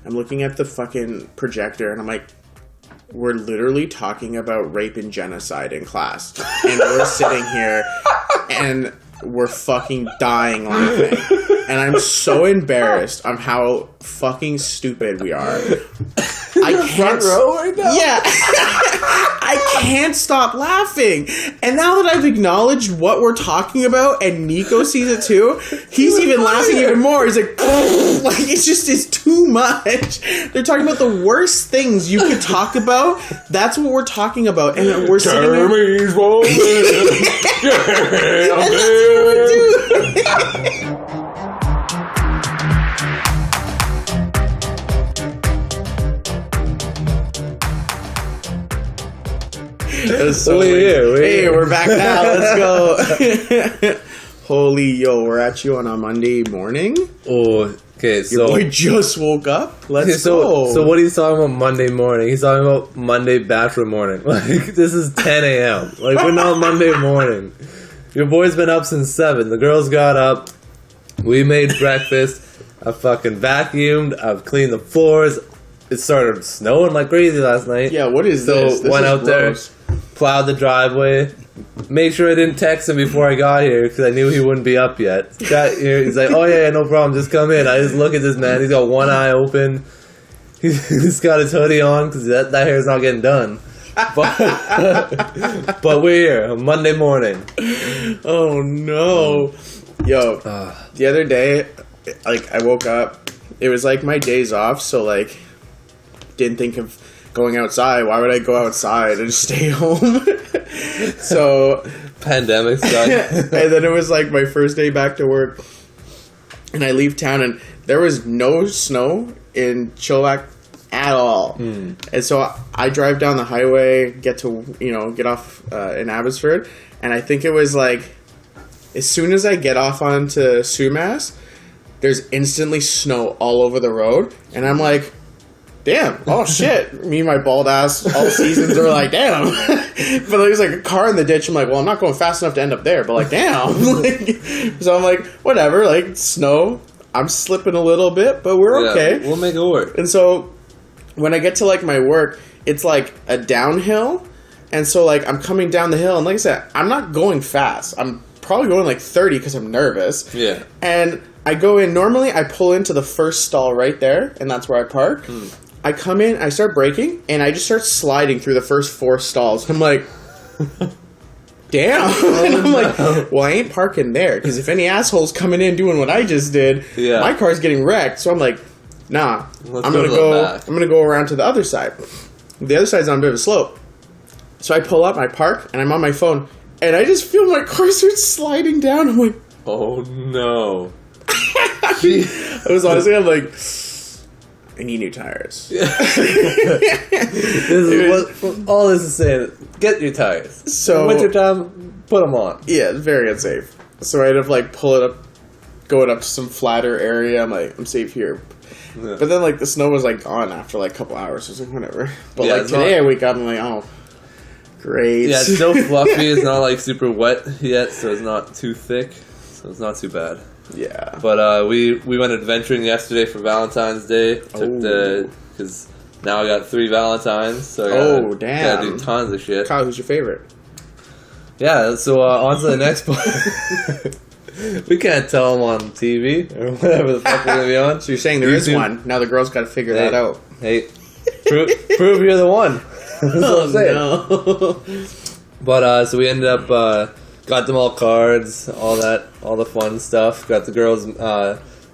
I'm looking at the fucking projector, and I'm like, we're literally talking about rape and genocide in class. And we're sitting here, and we're fucking dying laughing. And I'm so embarrassed on how fucking stupid we are. I can't. Front row right now? Yeah. I can't stop laughing. And now that I've acknowledged what we're talking about and Nico sees it too, he's even laughing even more. He's like, it's just is too much. They're talking about the worst things you could talk about. That's what we're talking about. And we're sitting there. Jeremy's woman. And that's what we're doing. So hey, we're back now. Let's go. Holy yo, we're at you on a Monday morning. Oh, okay. So your boy just woke up. Let's go. So what are you talking about Monday morning? He's talking about Monday bachelor morning. Like this is 10 a.m. Like we're not Monday morning. Your boy's been up since 7. The girls got up. We made breakfast. I fucking vacuumed. I've cleaned the floors. It started snowing like crazy last night. Yeah, what is this? So went out gross. There, plowed the driveway. Made sure I didn't text him before I got here because I knew he wouldn't be up yet. Got here, he's like, "Oh yeah, no problem, just come in." I just look at this man. He's got one eye open. He's got his hoodie on because that hair's not getting done. But we're here, Monday morning. Oh no, yo! The other day, like I woke up. It was like my days off, so like. Didn't think of going outside. Why would I go outside and stay home? So pandemic stuff. And then it was like my first day back to work, and I leave town, and there was no snow in Chilliwack at all. And so I drive down the highway, get off in Abbotsford, and I think it was like as soon as I get off onto Sumas, there's instantly snow all over the road, and I'm like, damn, oh shit. Me and my bald ass all seasons are like, damn. But there's like a car in the ditch. I'm like, well, I'm not going fast enough to end up there, but like, damn. So I'm like, whatever, like snow. I'm slipping a little bit, but we're okay. We'll make it work. And so when I get to like my work, it's like a downhill. And so like I'm coming down the hill, and like I said, I'm not going fast. I'm probably going like 30 because I'm nervous. Yeah. And I go in, normally I pull into the first stall right there, and that's where I park. I come in, I start braking, and I just start sliding through the first 4 stalls. I'm like, damn. And I'm like, well, I ain't parking there, because if any asshole's coming in doing what I just did, my car's getting wrecked. So I'm like, nah, I'm gonna go around to the other side. The other side's on a bit of a slope. So I pull up, I park, and I'm on my phone, and I just feel my car start sliding down. I'm like, oh no. I was honestly, I'm like, I need new tires. This is what all this is saying. Get new tires. So in wintertime, put them on. Yeah, it's very unsafe. So I had to like pull it up, going up to some flatter area. I'm like, I'm safe here. Yeah. But then like the snow was like gone after like a couple hours. So I was like, whatever. But like today I wake up and I'm like, oh, great. Yeah, it's still fluffy. It's not like super wet yet, so it's not too thick. So it's not too bad. Yeah. But we went adventuring yesterday for Valentine's Day. Because now I got 3 Valentines. So I gotta do tons of shit. Kyle, who's your favorite? Yeah, so on to the next part. We can't tell them on TV or whatever the fuck we're going to be on. So you're saying there is one. Now the girls got to figure that out. Hey, prove you're the one. That's what I'm saying. No. But so we ended up... got them all cards, all the fun stuff. Got the girls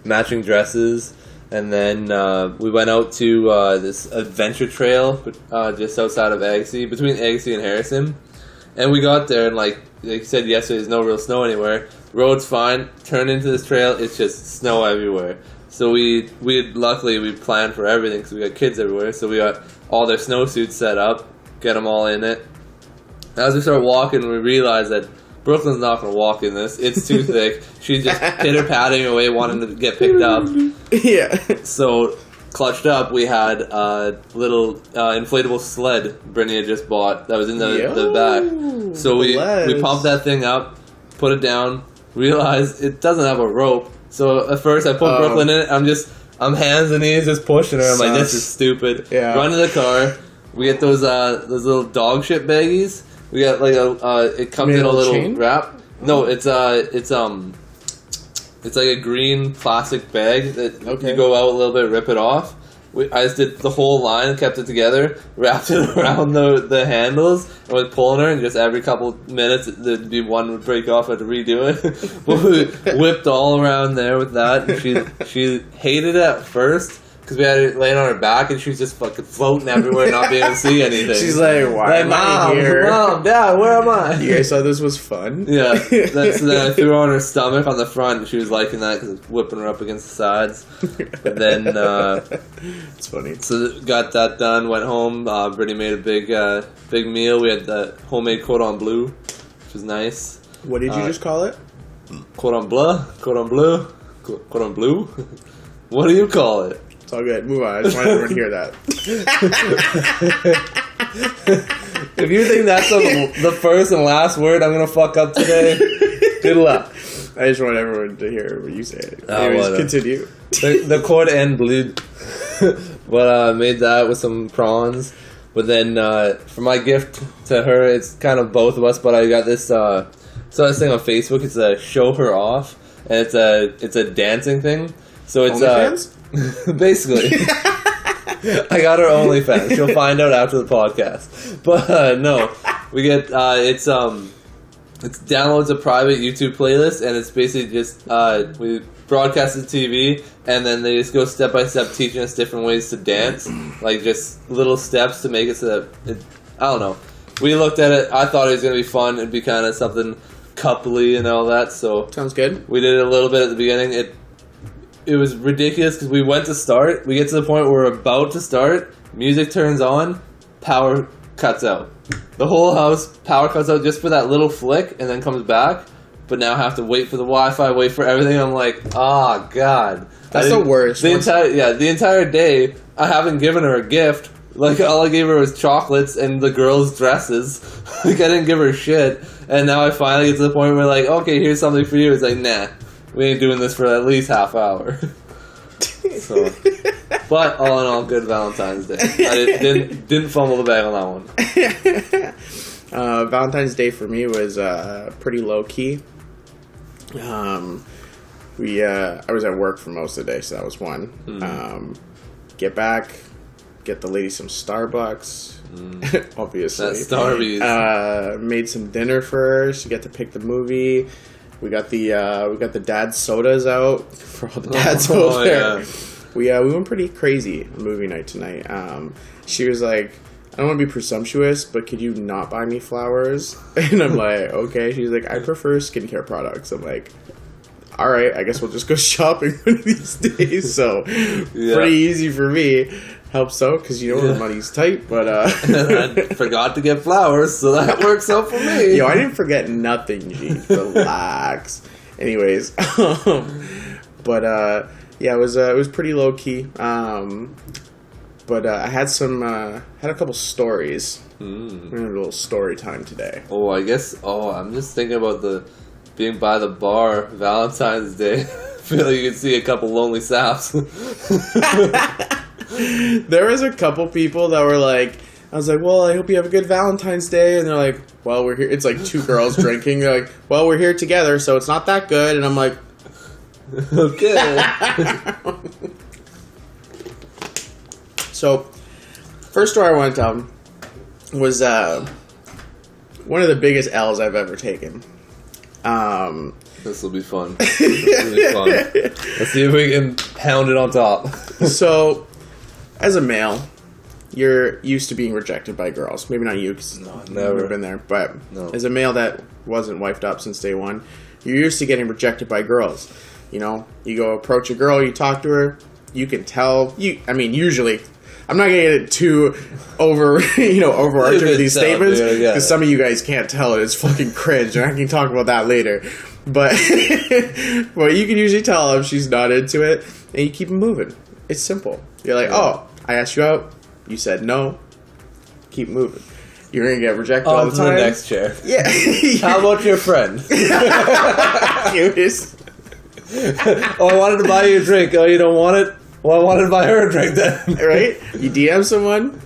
matching dresses, and then we went out to this adventure trail just outside of Agassiz, between Agassiz and Harrison. And we got there, and like you said yesterday, there's no real snow anywhere. Road's fine. Turned into this trail, it's just snow everywhere. So we planned for everything because we got kids everywhere. So we got all their snowsuits set up, get them all in it. As we start walking, we realized that Brooklyn's not going to walk in this. It's too thick. She's just pitter-patting away, wanting to get picked up. Yeah. So, clutched up, we had a little inflatable sled Brittany had just bought that was in the back. So we pumped that thing up, put it down, realized it doesn't have a rope. So at first I put Brooklyn in it. I'm just I'm hands and knees just pushing her. I'm like, this Sus. is stupid. Yeah. Run to the car. We get those little dog shit baggies. We got like it comes in a little chain? wrap. No, it's like a green plastic bag that you go out a little bit, rip it off. I just did the whole line, kept it together, wrapped it around the handles, and was pulling her, and just every couple minutes there'd be one would break off, I had to redo it. But we whipped all around there with that, and she hated it at first, because we had her laying on her back, and she was just fucking floating everywhere, not being able to see anything. She's like, why am I here? Mom, Dad, where am I? You guys thought this was fun? Yeah. So then I threw her on her stomach on the front, and she was liking that because it's whipping her up against the sides. And then... it's funny. So got that done, went home. Brittany made a big meal. We had the homemade cordon bleu, which was nice. What did you just call it? Cordon bleu? Cordon bleu? Cordon bleu? What do you call it? It's all good. Move on. I just want everyone to hear that. If you think that's the first and last word I'm going to fuck up today, good luck. I just want everyone to hear what you say. Oh, Anyways, continue. The cordon bleu. But made that with some prawns. But then for my gift to her, it's kind of both of us. But I got this. So this thing on Facebook. It's a show her off, and it's a dancing thing. So it's OnlyFans? Basically. I got her OnlyFans. She'll find out after the podcast. But no, we get it downloads a private YouTube playlist, and it's basically just we broadcast the TV, and then they just go step by step teaching us different ways to dance, like just little steps to make it so that I don't know. We looked at it. I thought it was gonna be fun. It'd be kind of something coupley and all that. So sounds good. We did it a little bit at the beginning. It was ridiculous because we went to start. We get to the point where we're about to start. Music turns on. Power cuts out. The whole house, power cuts out just for that little flick and then comes back. But now I have to wait for the Wi-Fi, wait for everything. I'm like, oh, God. That's the worst. The entire day, I haven't given her a gift. Like, all I gave her was chocolates and the girls' dresses. Like, I didn't give her shit. And now I finally get to the point where, like, okay, here's something for you. It's like, nah. We ain't doing this for at least half hour. So, but all in all, good Valentine's Day. I didn't fumble the bag on that one. Valentine's Day for me was pretty low key. I was at work for most of the day, so that was one. Get back, get the lady some Starbucks. Obviously, that Starbucks. Made some dinner for her. She got to pick the movie. We got the dad sodas out for all the dads over there. Yeah. We went pretty crazy on movie night tonight. She was like, I don't want to be presumptuous, but could you not buy me flowers? And I'm like, okay. She's like, I prefer skincare products. I'm like, all right, I guess we'll just go shopping one of these days. So pretty easy for me. Helps out because the money's tight, but I forgot to get flowers, so that works out for me. Yo, I didn't forget nothing. G, relax. Anyways, but it was pretty low key. But I had a couple stories. We're gonna have a little story time today. Oh, I guess. Oh, I'm just thinking about being by the bar Valentine's Day. I feel like you can see a couple lonely saps. There was a couple people that were like, I was like, well, I hope you have a good Valentine's Day. And they're like, well, we're here. It's like two girls drinking. They're like, well, we're here together, so it's not that good. And I'm like, okay. So, first story I want to tell was one of the biggest L's I've ever taken. This will be fun. Let's see if we can pound it on top. So, as a male, you're used to being rejected by girls. Maybe not you, because I've never been there. But as a male that wasn't wifed up since day one, you're used to getting rejected by girls. You know, you go approach a girl, you talk to her, you can tell. Usually, I'm not going to get too overarching with these statements, because some of you guys can't tell it. It's fucking cringe, and I can talk about that later. But well, you can usually tell if she's not into it, and you keep moving. It's simple. You're like, oh, I asked you out. You said no. Keep moving. You're going to get rejected all the time. On to the next chair. Yeah. How about your friend? Cutest. Oh, I wanted to buy you a drink. Oh, you don't want it? Well, I wanted to buy her a drink then. Right? You DM someone,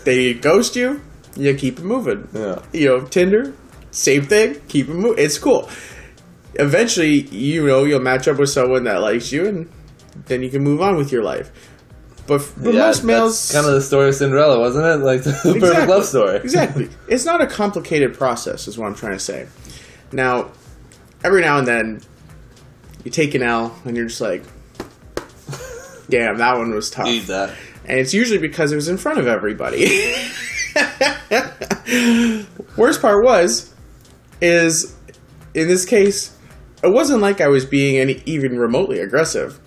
they ghost you, you keep it moving. Yeah. You know, Tinder, same thing, keep it moving. It's cool. Eventually, you know, you'll match up with someone that likes you, and then you can move on with your life. But most males... That's kind of the story of Cinderella, wasn't it? Like, the perfect love story. Exactly. It's not a complicated process, is what I'm trying to say. Now, every now and then, you take an L, and you're just like, damn, that one was tough. Eat that. And it's usually because it was in front of everybody. Worst part is, in this case, it wasn't like I was being even remotely aggressive.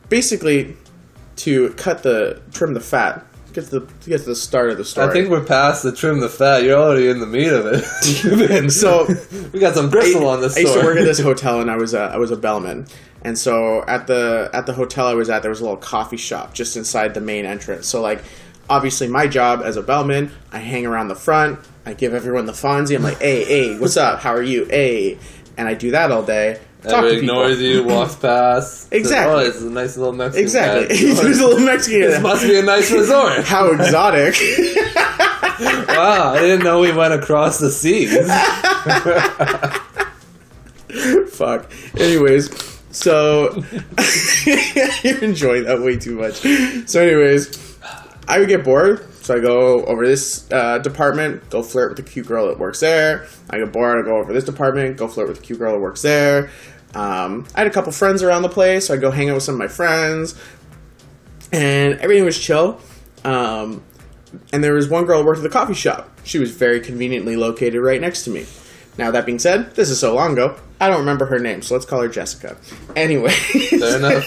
Basically, to trim the fat, get to the start of the story. I think we're past the trim the fat. You're already in the meat of it. So we got some gristle on this story. I used to work at this hotel, and I was a bellman. And so at the hotel I was at, there was a little coffee shop just inside the main entrance. So like, obviously my job as a bellman, I hang around the front. I give everyone the Fonzie. I'm like, hey, what's up? How are you? Hey. And I do that all day. Everybody ignores you, walks past. Exactly. Says, oh, it's a nice little Mexican. Exactly. There's a little Mexican. This must be a nice resort. How exotic. Wow, I didn't know we went across the seas. Fuck. Anyways, so you're enjoying that way too much. So anyways, I would get bored. So I go over this department, go flirt with the cute girl that works there. I get bored, I go over this department, go flirt with the cute girl that works there. I had a couple friends around the place, so I go hang out with some of my friends. And everything was chill. And there was one girl who worked at the coffee shop. She was very conveniently located right next to me. Now, that being said, this is so long ago, I don't remember her name, so let's call her Jessica. Anyway. Fair enough.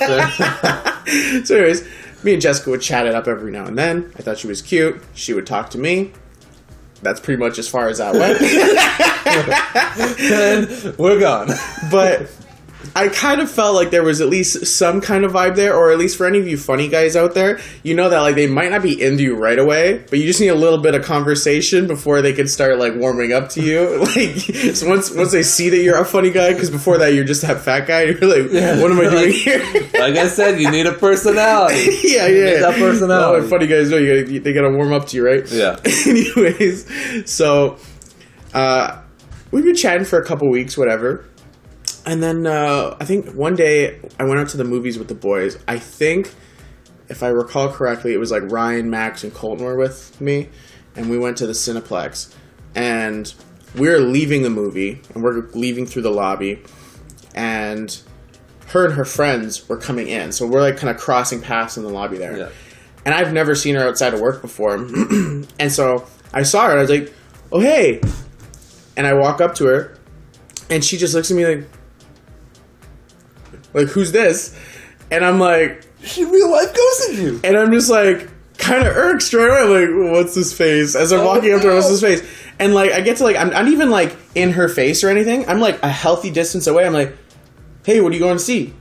So anyways, me and Jessica would chat it up every now and then. I thought she was cute. She would talk to me. That's pretty much as far as that went. And we're gone. But I kind of felt like there was at least some kind of vibe there, or at least for any of you funny guys out there, you know that like they might not be into you right away, but you just need a little bit of conversation before they can start like warming up to you. Like, so once they see that you're a funny guy, because before that you're just that fat guy, you're like, what am I doing here? Like I said, you need a personality. Yeah. You need that personality. Well, funny guys know they gotta warm up to you, right? Yeah. Anyways, so we've been chatting for a couple weeks, whatever. And then I think one day I went out to the movies with the boys. I think, if I recall correctly, it was like Ryan, Max, and Colton were with me. And we went to the Cineplex. And we were leaving the movie. And we're leaving through the lobby. And her friends were coming in. So we're like kind of crossing paths in the lobby there. Yeah. And I've never seen her outside of work before. And so I saw her and I was like, oh, hey. And I walk up to her. And she just looks at me like, who's this? And I'm like, she real life ghosted you. And I'm just like, kind of irked straight away. I'm like, what's this face? As I'm walking up to her, what's this face? And like, I get to like, I'm not even like in her face or anything. I'm like a healthy distance away. I'm like, hey, what are you going to see?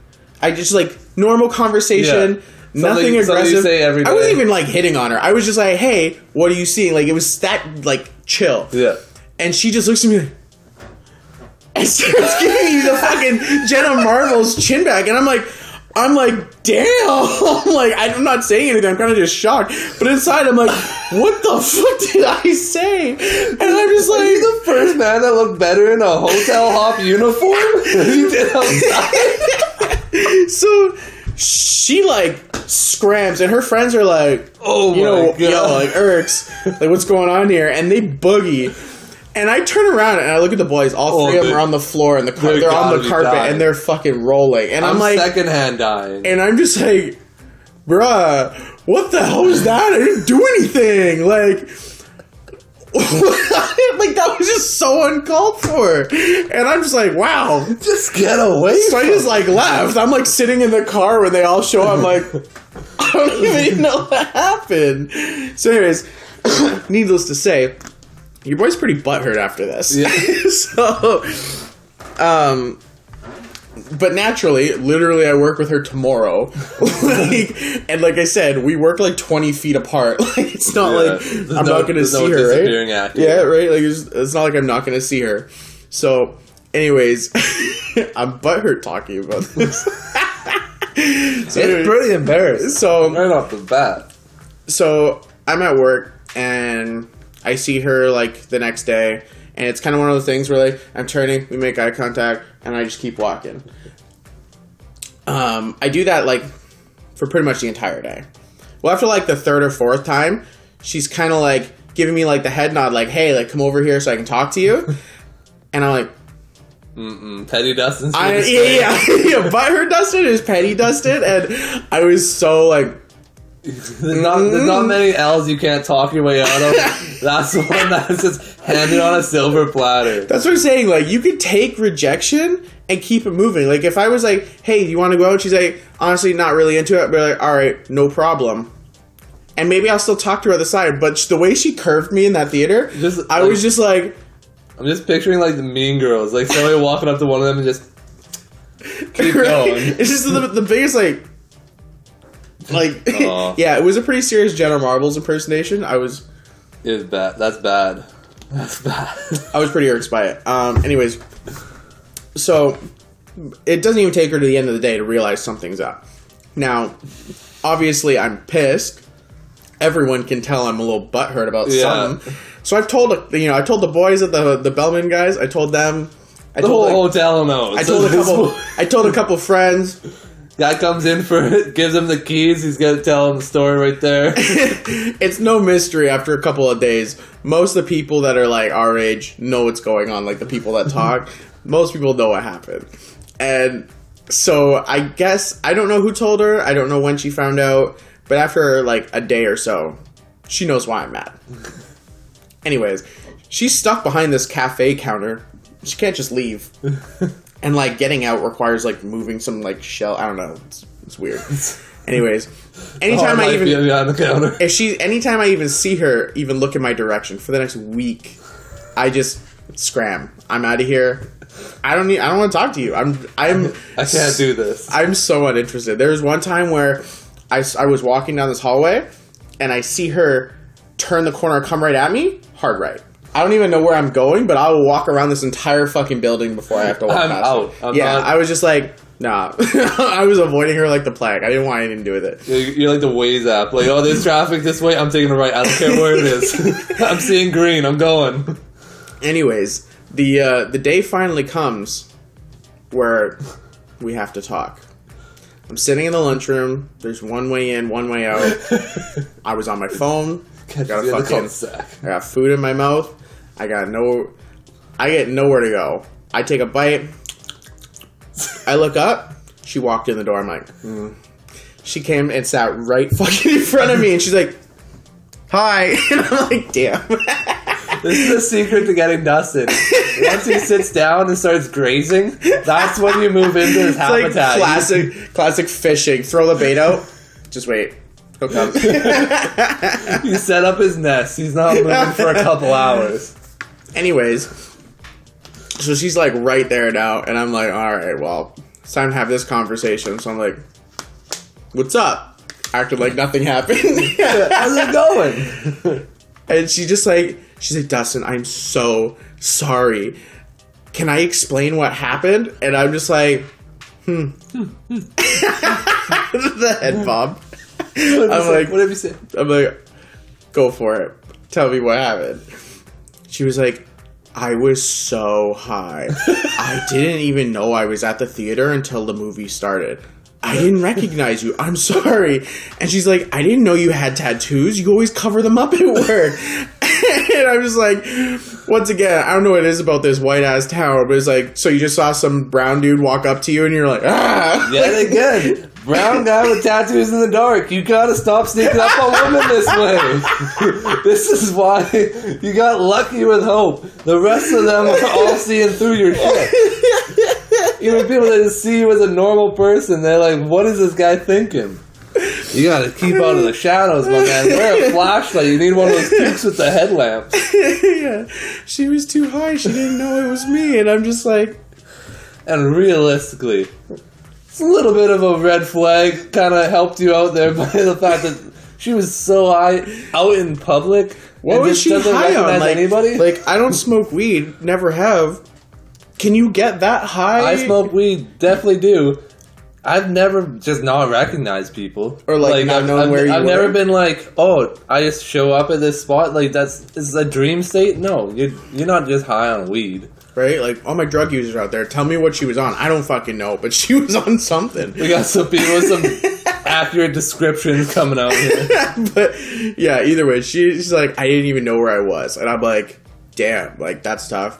I just like normal conversation, nothing aggressive. You say every day. I wasn't even like hitting on her. I was just like, hey, what are you seeing? Like, it was that like chill. Yeah. And she just looks at me like, and starts giving me the fucking Jenna Marbles chin back, and I'm like, damn. I'm not saying anything. I'm kind of just shocked. But inside, I'm like, what the fuck did I say? And I'm just like, are you the first man that looked better in a hotel hop uniform than you did outside? So she like scrams, and her friends are like, oh, you know, my God. like irks, like what's going on here? And they boogie. And I turn around and I look at the boys. All three of them are on the floor and they're on the carpet and they're fucking rolling. And I'm like, secondhand dying. And I'm just like, bruh, what the hell was that? I didn't do anything. Like, like that was just so uncalled for. And I'm just like, wow, just get away. So I just like left. I'm like sitting in the car when they all show up. I'm like, I don't even know what happened. So, anyways, needless to say, your boy's pretty butthurt after this. Yeah. So, but naturally, literally, I work with her tomorrow. And like I said, we work like 20 feet apart. Like, it's not like I'm not going to see her, right? Yeah, right? Like, it's not like I'm not going to see her. So, anyways, I'm butthurt talking about this. It's pretty embarrassing. So right off the bat. So I'm at work and I see her like the next day, and it's kind of one of those things where like I'm turning, we make eye contact, and I just keep walking. I do that like for pretty much the entire day. Well, after like the third or fourth time, she's kind of like giving me like the head nod, like, "Hey, like come over here so I can talk to you," and I'm like. Petty Dustin's yeah. But her Dustin is petty Dustin, and I was so like. There's not many L's you can't talk your way out of. That's the one that's just handed on a silver platter. That's what I'm saying. Like, you could take rejection and keep it moving. Like, if I was like, "Hey, do you want to go out?" She's like, "Honestly, not really into it," but like, "All right, no problem." And maybe I'll still talk to her on the side. But the way she curved me in that theater, I was just like. I'm just picturing like the Mean Girls, like somebody walking up to one of them and just keep going. It's just the biggest yeah, it was a pretty serious Jenna Marbles impersonation. It was bad. That's bad. That's bad. I was pretty irked by it. Anyways, so it doesn't even take her to the end of the day to realize something's up. Now, obviously, I'm pissed. Everyone can tell I'm a little butthurt about something. So I told the boys at the Bellman guys. I told them. The whole hotel knows. I told a couple friends. Guy comes in for it, gives him the keys. He's gonna tell him the story right there. It's no mystery. After a couple of days, most of the people that are like our age know what's going on. Like the people that talk, most people know what happened. And so I guess I don't know who told her. I don't know when she found out. But after like a day or so, she knows why I'm mad. Anyways, she's stuck behind this cafe counter. She can't just leave. And, like, getting out requires, like, moving some, like, shell. I don't know. It's weird. Anyways, anytime I even see her even look in my direction for the next week, I just scram. I'm out of here. I don't want to talk to you. I can't do this. I'm so uninterested. There was one time where I was walking down this hallway, and I see her turn the corner and come right at me, hard right. I don't even know where I'm going, but I will walk around this entire fucking building before I have to walk past it. I was just like, nah. I was avoiding her like the plague. I didn't want anything to do with it. You're like the Waze app. Like, oh, there's traffic this way. I'm taking a right. I don't care where it is. I'm seeing green. I'm going. Anyways, the day finally comes where we have to talk. I'm sitting in the lunchroom. There's one way in, one way out. I was on my phone. I got food in my mouth. I get nowhere to go. I take a bite. I look up. She walked in the door. I'm like, She came and sat right fucking in front of me, and she's like, "Hi," and I'm like, "Damn." This is the secret to getting Dustin. Once he sits down and starts grazing, that's when you move into his habitat. Like classic fishing. Throw the bait out. Just wait. He'll come. He set up his nest. He's not moving for a couple hours. Anyways, so she's like right there now, and I'm like, all right, well, it's time to have this conversation. So I'm like, what's up? Acting like nothing happened. How's it going? And she's like, Dustin, I'm so sorry. Can I explain what happened? And I'm just like, The head bob. What have you said? I'm like, go for it. Tell me what happened. She was like, I was so high. I didn't even know I was at the theater until the movie started. I didn't recognize you. I'm sorry. And she's like, I didn't know you had tattoos. You always cover them up at work. And I'm just like, once again, I don't know what it is about this white-ass tower, but it's like, so you just saw some brown dude walk up to you and you're like, ah. Yet again, brown guy with tattoos in the dark. You gotta stop sneaking up on women this way. This is why you got lucky with Hope. The rest of them are all seeing through your shit. Even people that just see you as a normal person, they're like, what is this guy thinking? You gotta keep out of the shadows, my man. Wear a flashlight. You need one of those kicks with the headlamp. Yeah. She was too high. She didn't know it was me. And I'm just like... And realistically, it's a little bit of a red flag. Kind of helped you out there by the fact that she was so high out in public. What was she high on? Like, anybody? Like, I don't smoke weed. Never have. Can you get that high? I smoke weed. Definitely do. I've never just not recognized people. Or, like not knowing where you were. I've never been like, oh, I just show up at this spot. Like, is a dream state? No, you're not just high on weed. Right? Like, all my drug users out there, tell me what she was on. I don't fucking know, but she was on something. We got some people with some accurate descriptions coming out here. But, yeah, either way, she's like, I didn't even know where I was. And I'm like, damn, like, that's tough.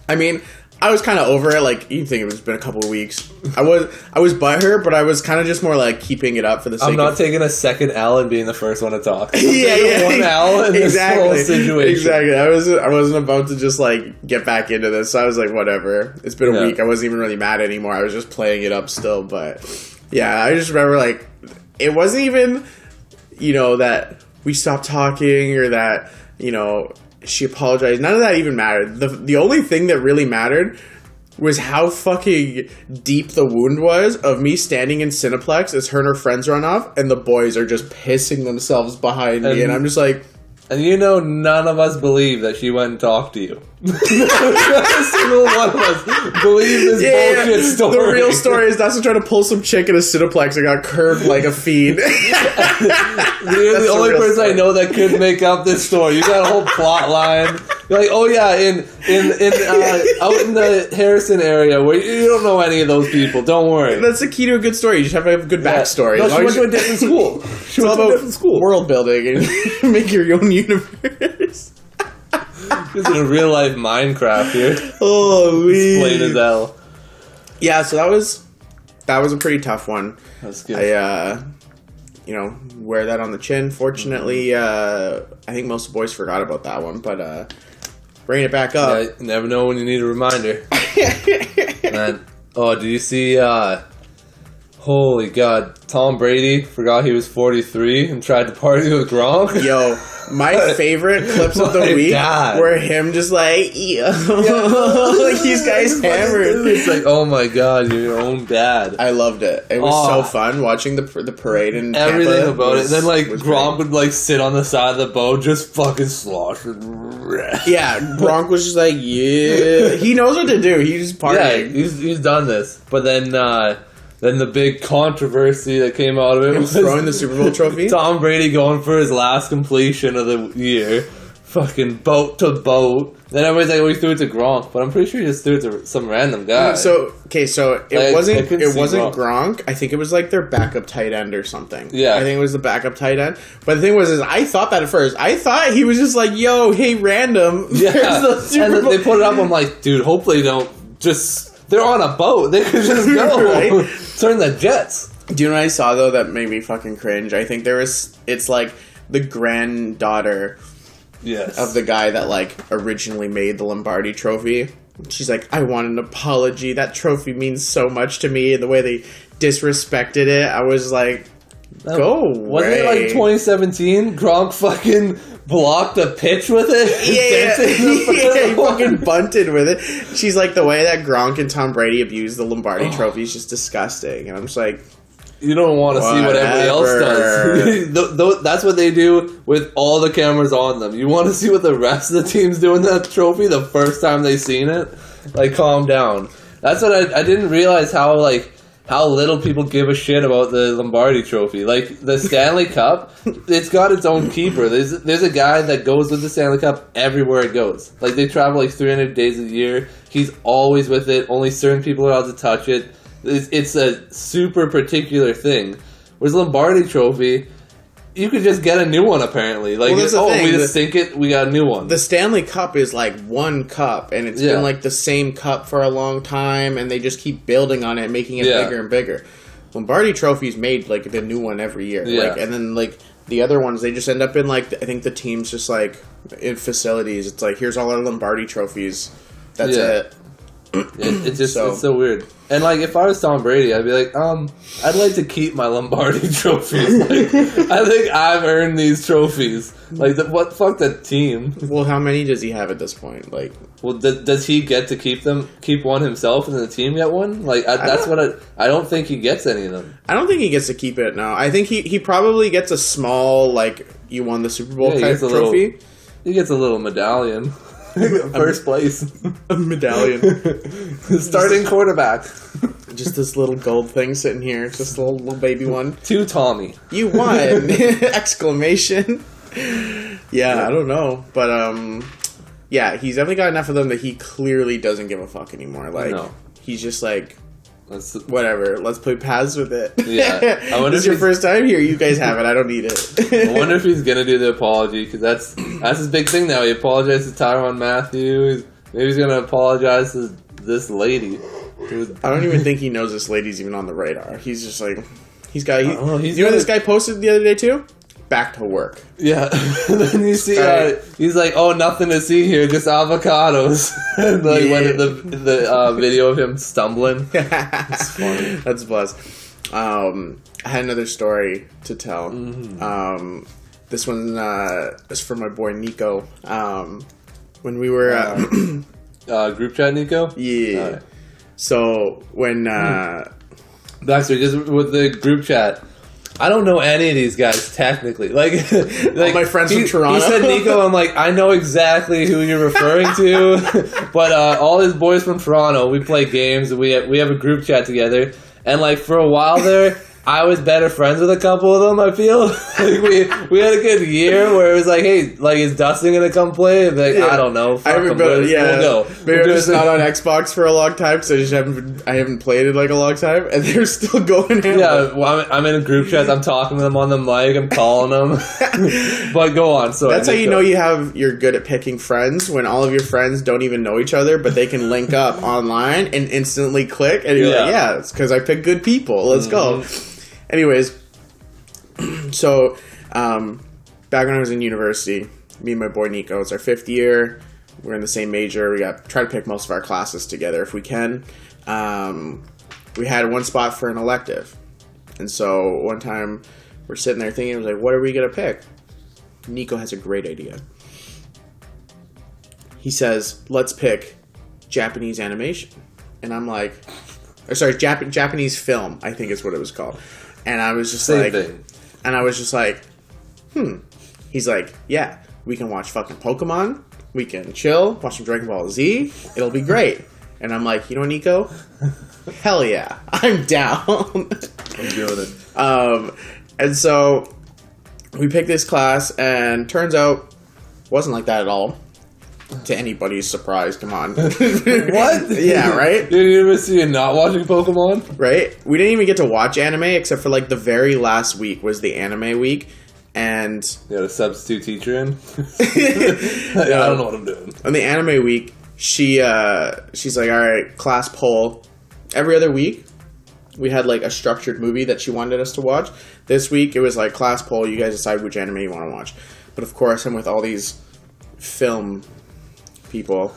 I mean, I was kind of over it. Like, you think it's been a couple of weeks. I was butthurt, but I was kind of just more like keeping it up for the sake of... I'm not taking a second L and being the first one to talk. Yeah. One L in this whole situation. Exactly. I wasn't about to just like get back into this. So I was like, whatever. It's been a week. I wasn't even really mad anymore. I was just playing it up still. But yeah, I just remember like it wasn't even, that we stopped talking or that, she apologized. None of that even mattered. The only thing that really mattered was how fucking deep the wound was of me standing in Cineplex as her and her friends run off, and the boys are just pissing themselves behind me, and I'm just like... And none of us believe that she went and talked to you. Not a single one of us believe this bullshit story. The real story is Dustin trying to pull some chick in a Cineplex and got curved like a fiend. You're the only person I know that could make up this story. You got a whole plot line. You're like, oh yeah, out in the Harrison area where you don't know any of those people. Don't worry. That's the key to a good story. You just have to have a good backstory. No, she went to a different school. She went to a different school. World building and make your own universe. This is a real life Minecraft here. Holy. Plain as hell. Yeah, so that was a pretty tough one. That's good. I wear that on the chin. Fortunately, I think most boys forgot about that one, but bringing it back up. Yeah, you never know when you need a reminder. Man, did you see? Holy God, Tom Brady forgot he was 43 and tried to party with Gronk. Yo, my favorite clips of the week were him just like, like these guys hammered. It's like, oh my God, you're your own dad. I loved it. It was so fun watching the parade and everything about it. And then like Gronk would like sit on the side of the boat, just fucking sloshing. Yeah, Gronk was just like, yeah, he knows what to do. He's partying. Yeah, he's done this. But then the big controversy that came out of it was throwing the Super Bowl trophy. Tom Brady going for his last completion of the year, fucking boat to boat. Then everybody's like, "Oh, he threw it to Gronk," but I'm pretty sure he just threw it to some random guy. So it wasn't Gronk. I think it was like their backup tight end or something. Yeah, I think it was the backup tight end. But the thing was, I thought that at first. I thought he was just like, "Yo, hey, random." Yeah, and they put it up. I'm like, dude, hopefully they don't just. They're on a boat. They could just go. Right? Turn the jets. Do you know what I saw, though, that made me fucking cringe? I think it's like the granddaughter of the guy that, like, originally made the Lombardi trophy. She's like, I want an apology. That trophy means so much to me. And the way they disrespected it, I was like, go away. Wasn't it like 2017? Gronk fucking blocked a pitch with it? Yeah, he fucking bunted with it. She's like, the way that Gronk and Tom Brady abused the Lombardi trophy is just disgusting. And I'm just like, you don't want to see what everybody else does. That's what they do with all the cameras on them. You want to see what the rest of the team's doing that trophy the first time they seen it? Like, calm down. That's what I didn't realize how little people give a shit about the Lombardi trophy. Like, the Stanley Cup, it's got its own keeper. There's a guy that goes with the Stanley Cup everywhere it goes. Like, they travel like 300 days a year. He's always with it. Only certain people are allowed to touch it. It's a super particular thing. Whereas Lombardi trophy, you could just get a new one, apparently. Like, we just sink it, we got a new one. The Stanley Cup is like one cup, and it's been like the same cup for a long time, and they just keep building on it, making it bigger and bigger. Lombardi trophies made like the new one every year. Yeah. Like, and then like the other ones, they just end up in like, I think the team's just like in facilities. It's like, here's all our Lombardi trophies. That's it. It's just it's so weird. And like, if I was Tom Brady, I'd be like, I'd like to keep my Lombardi trophies. Like, I think I've earned these trophies. Like, fuck that team. Well, how many does he have at this point? Like, well, does he get to keep one himself, and the team get one? Like, I don't think he gets any of them. I don't think he gets to keep it. No, I think he probably gets a small, like, you won the Super Bowl type trophy. He gets a little medallion. First place. A medallion. Starting quarterback. Just this little gold thing sitting here. Just a little baby one. To Tommy. You won! Exclamation. Yeah, I don't know. But, yeah, he's definitely got enough of them that he clearly doesn't give a fuck anymore. Like, he's just like, whatever, let's play paths with it. Yeah. I wonder this is your first time here. You guys have it. I don't need it. I wonder if he's going to do the apology, because that's his big thing now. He apologized to Tyrann Mathieu. Maybe he's going to apologize to this lady. I don't even think he knows this lady's even on the radar. He's just like, you know this guy posted the other day too? Back to work. Yeah. And then you see, he's like, oh, nothing to see here, just avocados. And like went in the video of him stumbling. It's funny. That's buzz. I had another story to tell. Mm-hmm. This one is for my boy Nico. When we were group chat, Nico? Yeah. So when Baxter, just with the group chat, I don't know any of these guys technically. Like all my friends from Toronto. He said Nico. I'm like, I know exactly who you're referring to. But all his boys from Toronto, we play games. We have a group chat together, and like for a while there, I was better friends with a couple of them. I feel like we had a good year where it was like, hey, like is Dustin gonna come play? And like, yeah. I don't know. We'll go. Maybe I'm just not on Xbox for a long time, so I haven't played it like a long time, and they're still going. Yeah, well, I'm in a group chat. I'm talking to them on the mic. I'm calling them. But go on. So that's how you know you're good at picking friends, when all of your friends don't even know each other, but they can link up online and instantly click, and you're like, yeah, it's because I picked good people. Let's go. Anyways, so back when I was in university, me and my boy Nico, it's our 5th year. We're in the same major. We try to pick most of our classes together if we can. We had one spot for an elective, and so one time we're sitting there thinking, I was like, "What are we gonna pick?" Nico has a great idea. He says, "Let's pick Japanese animation," and I'm like, Japanese film, I think is what it was called. And I was just like, He's like, yeah, we can watch fucking Pokemon. We can chill, watch some Dragon Ball Z. It'll be great. And I'm like, you know what, Nico? Hell yeah, I'm down. I'm doing it. And so we picked this class, and turns out it wasn't like that at all. To anybody's surprise, come on. What? Yeah, right? Did you ever see you not watching Pokemon? Right? We didn't even get to watch anime, except for like the very last week was the anime week, and... You had a substitute teacher in? I don't know what I'm doing. On the anime week, she's like, alright, class poll. Every other week, we had like a structured movie that she wanted us to watch. This week, it was like, class poll, you guys decide which anime you want to watch. But of course, I'm with all these film... people.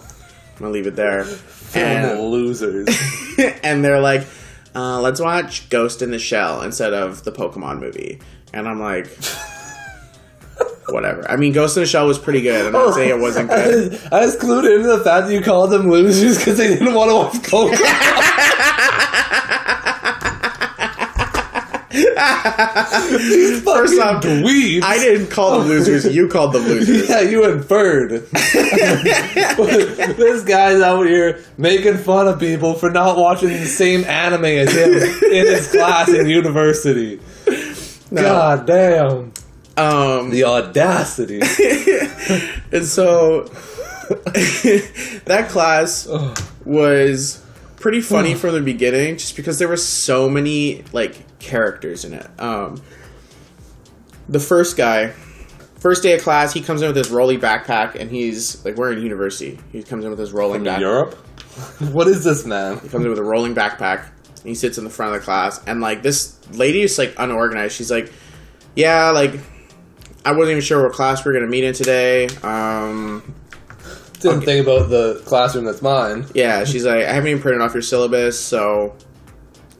I'm gonna leave it there. And losers. And they're like, let's watch Ghost in the Shell instead of the Pokemon movie. And I'm like, whatever. I mean, Ghost in the Shell was pretty good. I'm not saying it wasn't good. I was clued into the fact that you called them losers because they didn't want to watch Pokemon. First off, dweebs. I didn't call them losers. You called them losers. Yeah, you inferred. This guy's out here making fun of people for not watching the same anime as him in his class in university. No. God damn. The audacity. And so that class was pretty funny from the beginning, just because there were so many like characters in it. The first day of class, he comes in with his rolly backpack, and he's like, we're in university. He comes in with his rolling backpack. Europe? What is this, man? He comes in with a rolling backpack, and he sits in the front of the class, and like this lady is like unorganized. She's like, yeah, like I wasn't even sure what class we were gonna meet in today. Didn't think about the classroom that's mine. Yeah, she's like, I haven't even printed off your syllabus, so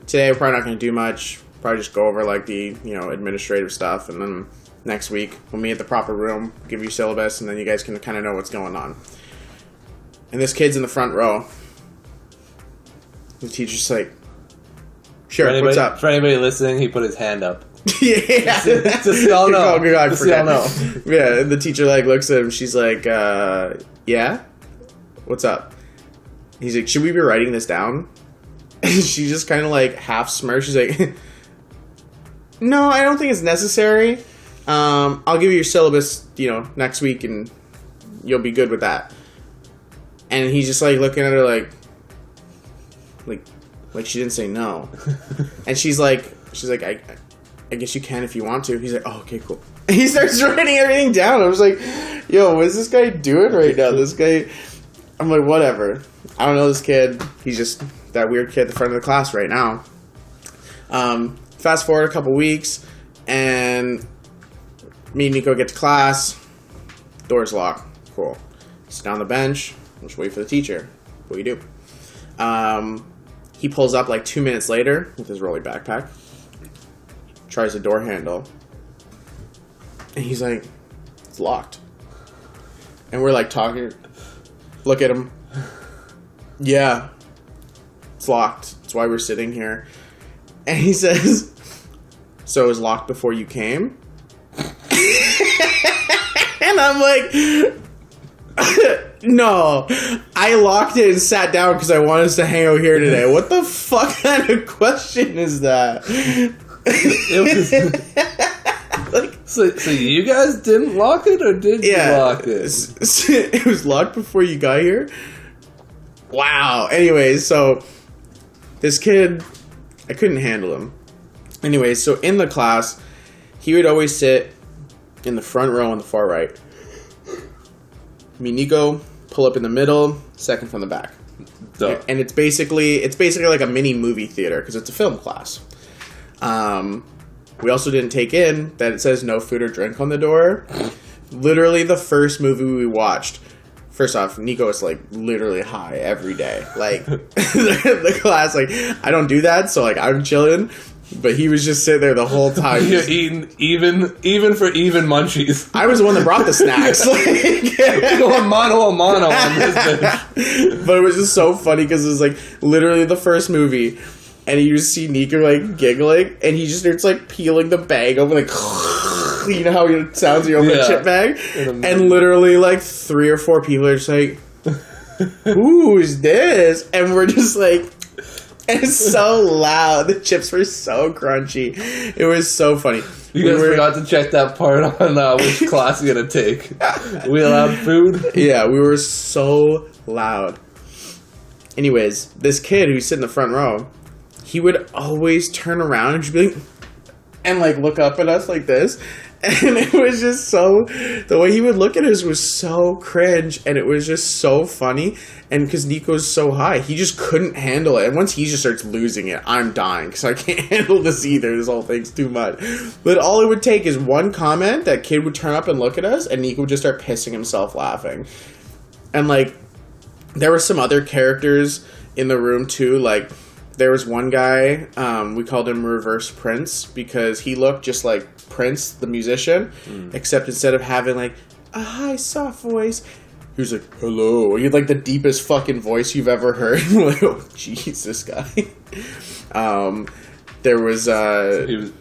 today we're probably not going to do much. Probably just go over like the, administrative stuff, and then next week we'll meet at the proper room, give you syllabus, and then you guys can kind of know what's going on. And this kid's in the front row. The teacher's like, sure, what's up? For anybody listening, he put his hand up. Yeah. Just so y'all know. Yeah, and the teacher like looks at him, she's like, yeah? what's up? He's like, should we be writing this down? And she just kind of like half smirks. She's like, no, I don't think it's necessary. I'll give you your syllabus, next week, and you'll be good with that. And he's just like looking at her like she didn't say no. And she's like, I guess you can if you want to. He's like, oh, okay, cool. And he starts writing everything down. I was like, yo, what is this guy doing right now? This guy, I'm like, whatever. I don't know this kid. He's just that weird kid at the front of the class right now. Fast forward a couple weeks, and me and Nico get to class. Door's locked. Cool. Sit down on the bench. Just wait for the teacher. What do you do? He pulls up like 2 minutes later with his rolly backpack. Tries the door handle. And he's like, it's locked. And we're like talking. Look at him. Yeah. It's locked. That's why we're sitting here. And he says, so it was locked before you came? And I'm like, no, I locked it and sat down because I wanted us to hang out here today. What the fuck kind of question is that? So you guys didn't lock it, or did you lock it? It was locked before you got here? Wow. Anyways, so this kid, I couldn't handle him. Anyways, so in the class, he would always sit in the front row on the far right. Me and Nico pull up in the middle, second from the back. Duh. And it's basically like a mini movie theater because it's a film class. We also didn't take in that it says no food or drink on the door. Literally the first movie we watched. First off, Nico is like literally high every day. Like the class, like I don't do that, so like I'm chilling. But he was just sitting there the whole time. You're eating even for even munchies. I was the one that brought the snacks. Going mano a mano on this bitch. But it was just so funny because it was like literally the first movie. And you just see Nico like giggling. And he just starts like peeling the bag open like... You know how it sounds when you open a chip bag? And literally like 3 or 4 people are just like... Who's this? And we're just like... And it's so loud. The chips were so crunchy. It was so funny. You guys forgot to check that part on which class you're going to take. We allowed food? Yeah, we were so loud. Anyways, this kid who's sitting in the front row, he would always turn around and just be like... And like look up at us like this. And it was just so... The way he would look at us was so cringe. And it was just so funny. And because Nico's so high, he just couldn't handle it. And once he just starts losing it, I'm dying. Because I can't handle this either. This whole thing's too much. But all it would take is one comment. That kid would turn up and look at us. And Nico would just start pissing himself laughing. And like... There were some other characters in the room too. Like... There was one guy, we called him Reverse Prince, because he looked just like Prince, the musician, except instead of having like a high, soft voice, he was like, hello. He had like the deepest fucking voice you've ever heard. Like, oh, jeez, this guy. There was...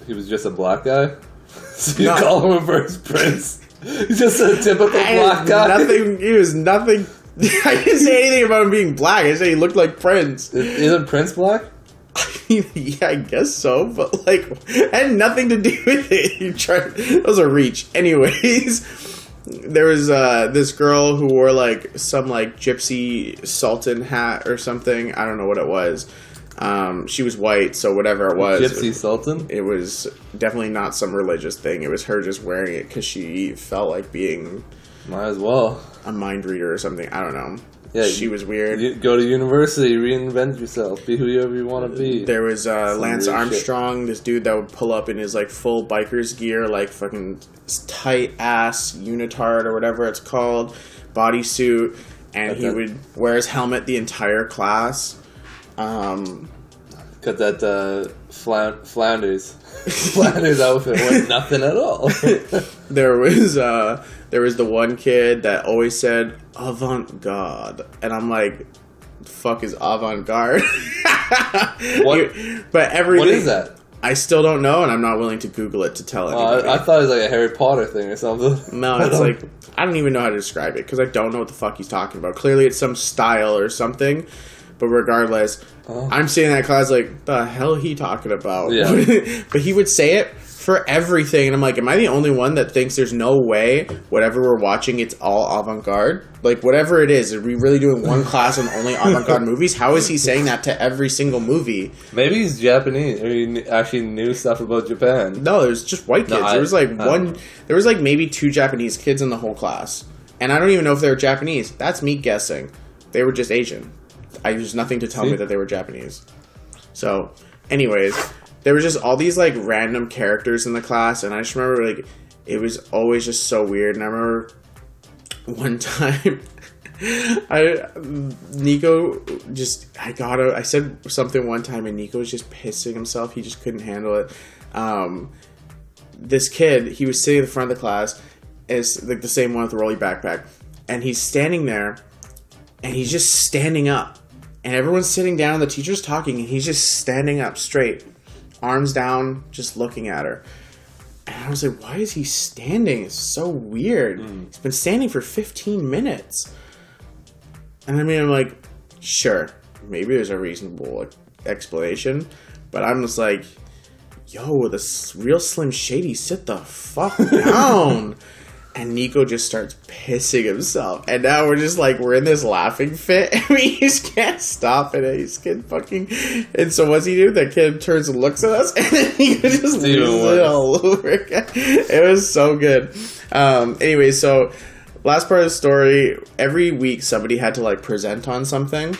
He was just a black guy? So you call him Reverse Prince? He's just a typical black guy? He was nothing... I didn't say anything about him being black. I said he looked like Prince. Isn't Prince black? Yeah, I guess so, but like, it had nothing to do with it. That was a reach. Anyways, there was this girl who wore like some like gypsy sultan hat or something. I don't know what it was. She was white, so whatever it was. Gypsy sultan? It was definitely not some religious thing. It was her just wearing it because she felt like being... Might as well. A mind reader or something. I don't know. Yeah, she was weird. You go to university, reinvent yourself, be whoever you want to be. There was Lance Armstrong, this dude that would pull up in his like full biker's gear, like fucking tight ass unitard or whatever it's called, bodysuit, and he would wear his helmet the entire class. Got that Flanders outfit with nothing at all. There was the one kid that always said avant-garde, and I'm like, fuck is avant-garde? What? But everything. What is that? I still don't know, and I'm not willing to Google it to tell anybody. I thought it was like a Harry Potter thing or something. No, it's like, I don't even know how to describe it, because I don't know what the fuck he's talking about. Clearly it's some style or something, but regardless, I'm sitting in that class like, the hell he talking about? Yeah. But he would say it for everything, and I'm like, am I the only one that thinks there's no way whatever we're watching, it's all avant-garde? Like, whatever it is, are we really doing one class on only avant-garde movies? How is he saying that to every single movie? Maybe he's Japanese, or he actually knew stuff about Japan. No, there's just white kids. No, there was like maybe 2 Japanese kids in the whole class. And I don't even know if they were Japanese. That's me guessing. They were just Asian. There's nothing to tell me that they were Japanese. So, anyways, there was just all these, like, random characters in the class, and I just remember, like, it was always just so weird. And I remember one time, Nico just, I said something one time, and Nico was just pissing himself. He just couldn't handle it. This kid, he was sitting in the front of the class, is like the same one with the rolly backpack, and he's standing there, and he's just standing up. And everyone's sitting down, the teacher's talking, and he's just standing up straight, arms down, just looking at her. And I was like, why is he standing? It's so weird. He's been standing for 15 minutes. And I mean, I'm like, sure, maybe there's a reasonable explanation. But I'm just like, yo, the real Slim Shady, sit the fuck down. And Nico just starts pissing himself. And now we're just like, we're in this laughing fit. And we just can't stop it. And he's getting fucking... And so what's he do? That kid turns and looks at us. And then he just loses it all over again. It was so good. Anyway, so last part of the story. Every week somebody had to like present on something.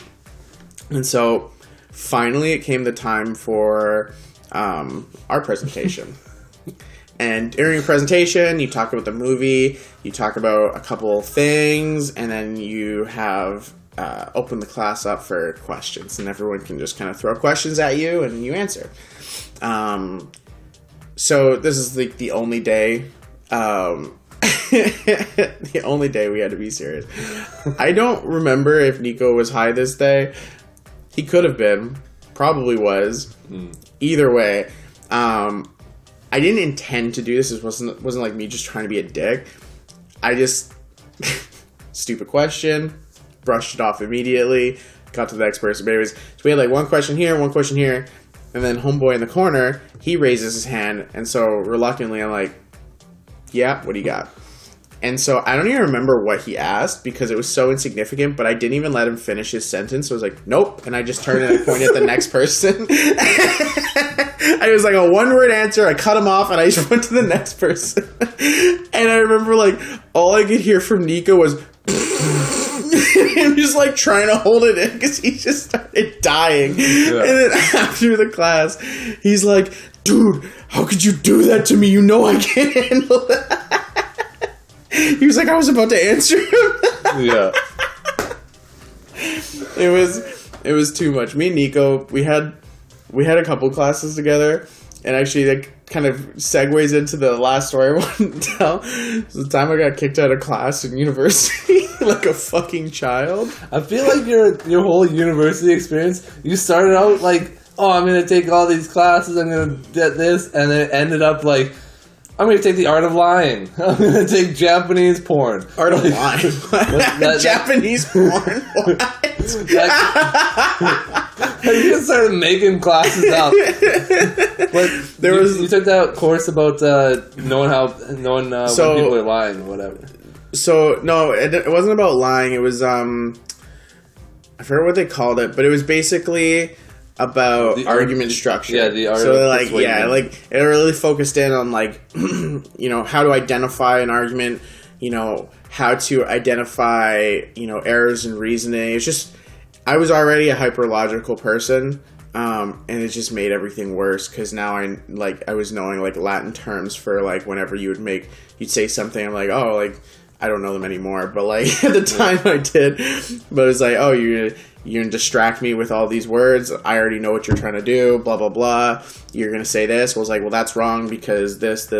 And so finally it came the time for our presentation. And during a presentation, you talk about the movie, you talk about a couple things, and then you have open the class up for questions. And everyone can just kind of throw questions at you, and you answer. So this is the only day, the only day we had to be serious. I don't remember if Nico was high this day. He could have been. Probably was. Either way. I didn't intend to do this. It wasn't like me just trying to be a dick. I just... stupid question. Brushed it off immediately. Got to the next person. But anyways, so we had like one question here. And then homeboy in the corner, he raises his hand. And so reluctantly, I'm like, yeah, what do you got? And so I don't even remember what he asked because it was so insignificant, but I didn't even let him finish his sentence. So I was like, nope. And I just turned and I pointed at the next person. It was like a one-word answer. I cut him off and I just went to the next person. And I remember like all I could hear from Nico was him just like trying to hold it in because he just started dying. Yeah. And then after the class, he's like, dude, how could you do that to me? You know I can't handle that. He was like, I was about to answer him. Yeah. It was too much. Me and Nico, we had a couple classes together, and actually that kind of segues into the last story I wanted to tell. It's the time I got kicked out of class in university like a fucking child. I feel like your whole university experience, you started out like, oh, I'm going to take all these classes, I'm going to get this, and then it ended up like, I'm going to take the art of lying. I'm going to take Japanese porn. Art of lying? Japanese porn? What? You just started making classes up. Like, you took that course about knowing when people are lying or whatever. So, no, it wasn't about lying. It was, I forget what they called it, but it was basically... about argument structure. Yeah, the art so of like persuasion. Yeah, like it really focused in on like how to identify an argument, how to identify, errors in reasoning. It's just I was already a hyper-logical person, and it just made everything worse because now I was knowing like Latin terms for like whenever you'd say something, I'm like, oh, like I don't know them anymore, but like at the time I did. But it's like, oh, you're gonna distract me with all these words. I already know what you're trying to do. Blah blah blah. You're gonna say this. I was like, well, that's wrong because this.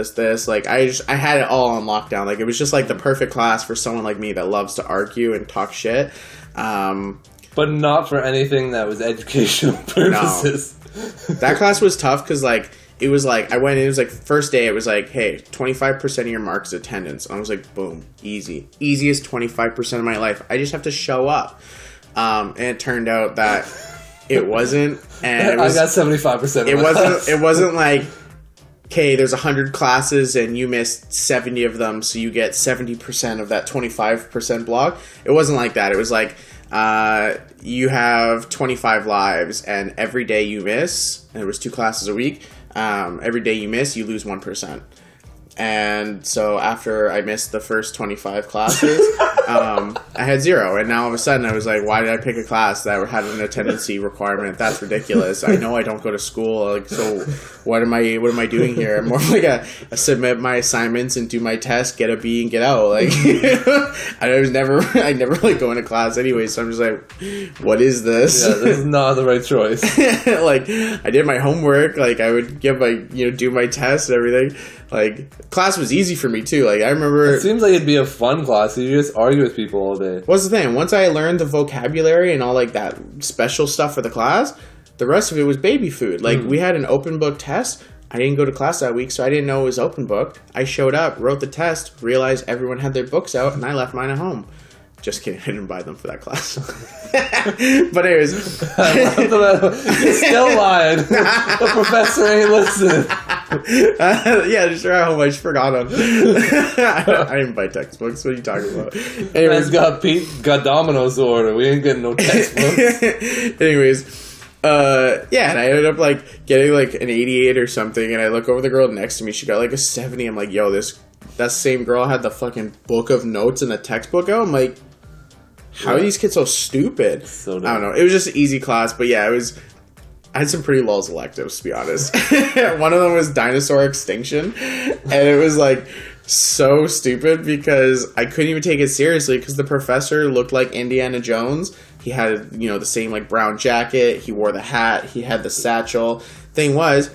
Like I had it all on lockdown. Like it was just like the perfect class for someone like me that loves to argue and talk shit. But not for anything that was educational purposes. No. That class was tough because like it was like, I went in, it was like, first day, it was like, hey, 25% of your mark is attendance. And I was like, boom, easy. Easiest 25% of my life. I just have to show up. And it turned out that it wasn't. And it was, I got 75%. It wasn't like, okay, there's 100 classes and you missed 70 of them, so you get 70% of that 25% block. It wasn't like that. It was like, you have 25 lives, and every day you miss, and it was 2 classes a week, every day you miss, you lose 1%. And so after I missed the first 25 classes, I had 0. And now all of a sudden I was like, why did I pick a class that had an attendance requirement? That's ridiculous. I know I don't go to school. Like, so what am I doing here? I'm more like a submit my assignments and do my test, get a B and get out. Like, I never like going to class anyway. So I'm just like, what is this? Yeah, this is not the right choice. Like, I did my homework. Like, I would give do my test and everything. Like, class was easy for me too. Like, I remember, it seems like it'd be a fun class. You just argue with people all day. What's the thing? Once I learned the vocabulary and all like that special stuff for the class, the rest of it was baby food. Like, we had an open book test. I didn't go to class that week, so I didn't know it was open book. I showed up, wrote the test, realized everyone had their books out, and I left mine at home. Just kidding, I didn't buy them for that class. But anyways. You're still lying. The professor ain't listening. Yeah, sure, at home, I just forgot them. I didn't buy textbooks, what are you talking about? Anyways, got Domino's to order. We ain't getting no textbooks. Anyways, yeah, and I ended up like getting like an 88 or something, and I look over the girl next to me, she got like a 70. I'm like, yo, that same girl had the fucking book of notes and the textbook out. I'm like, how are these kids so stupid? So dumb. I don't know. It was just an easy class, but yeah, I had some pretty lulz electives, to be honest. One of them was dinosaur extinction, and it was like so stupid because I couldn't even take it seriously because the professor looked like Indiana Jones. He had, the same like brown jacket, he wore the hat, he had the satchel. Thing was,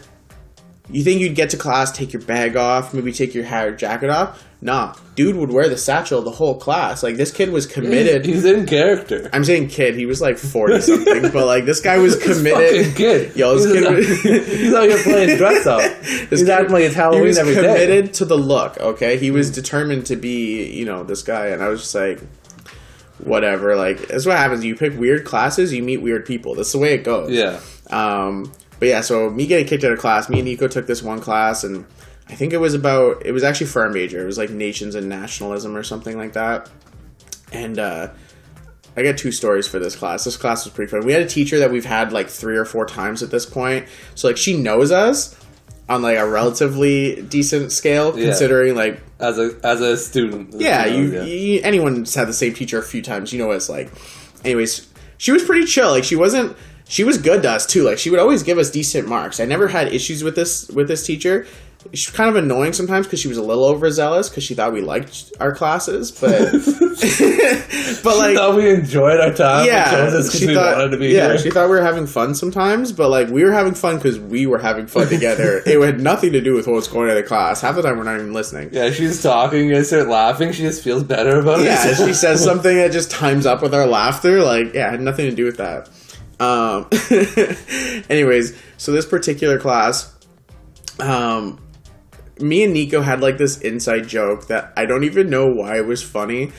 you think you'd get to class, take your bag off, maybe take your hat or jacket off? Nah, dude would wear the satchel the whole class. Like, this kid was committed. He's in character. I'm saying kid. He was like 40 something, but like this guy was committed. Fucking kid. Yo, this kid. He's out here playing dress up. He's acting like it's Halloween every day. He was committed to the look. Okay, he was determined to be, this guy, and I was just like, whatever. Like, that's what happens. You pick weird classes, you meet weird people. That's the way it goes. Yeah. But yeah, so me getting kicked out of class, me and Nico took this one class, and I think it was actually for our major. It was like Nations and Nationalism or something like that. And I got 2 stories for this class. This class was pretty fun. We had a teacher that we've had like 3 or 4 times at this point. So like she knows us on like a relatively decent scale, considering like as a student. Yeah, anyone's had the same teacher a few times. You know what it's like. Anyways, she was pretty chill. Like she was good to us too. Like she would always give us decent marks. I never had issues with this teacher. She was kind of annoying sometimes because she was a little overzealous because she thought we liked our classes, but but like she thought we enjoyed our time. Yeah, she wanted to be here. She thought we were having fun sometimes, but like we were having fun because we were having fun together. It had nothing to do with what was going on in the class. Half the time we're not even listening. Yeah, she's talking, you guys start laughing. She just feels better about it. Yeah, she says something that just times up with our laughter. Like, yeah, it had nothing to do with that. Anyways, so this particular class, me and Nico had like this inside joke that I don't even know why it was funny,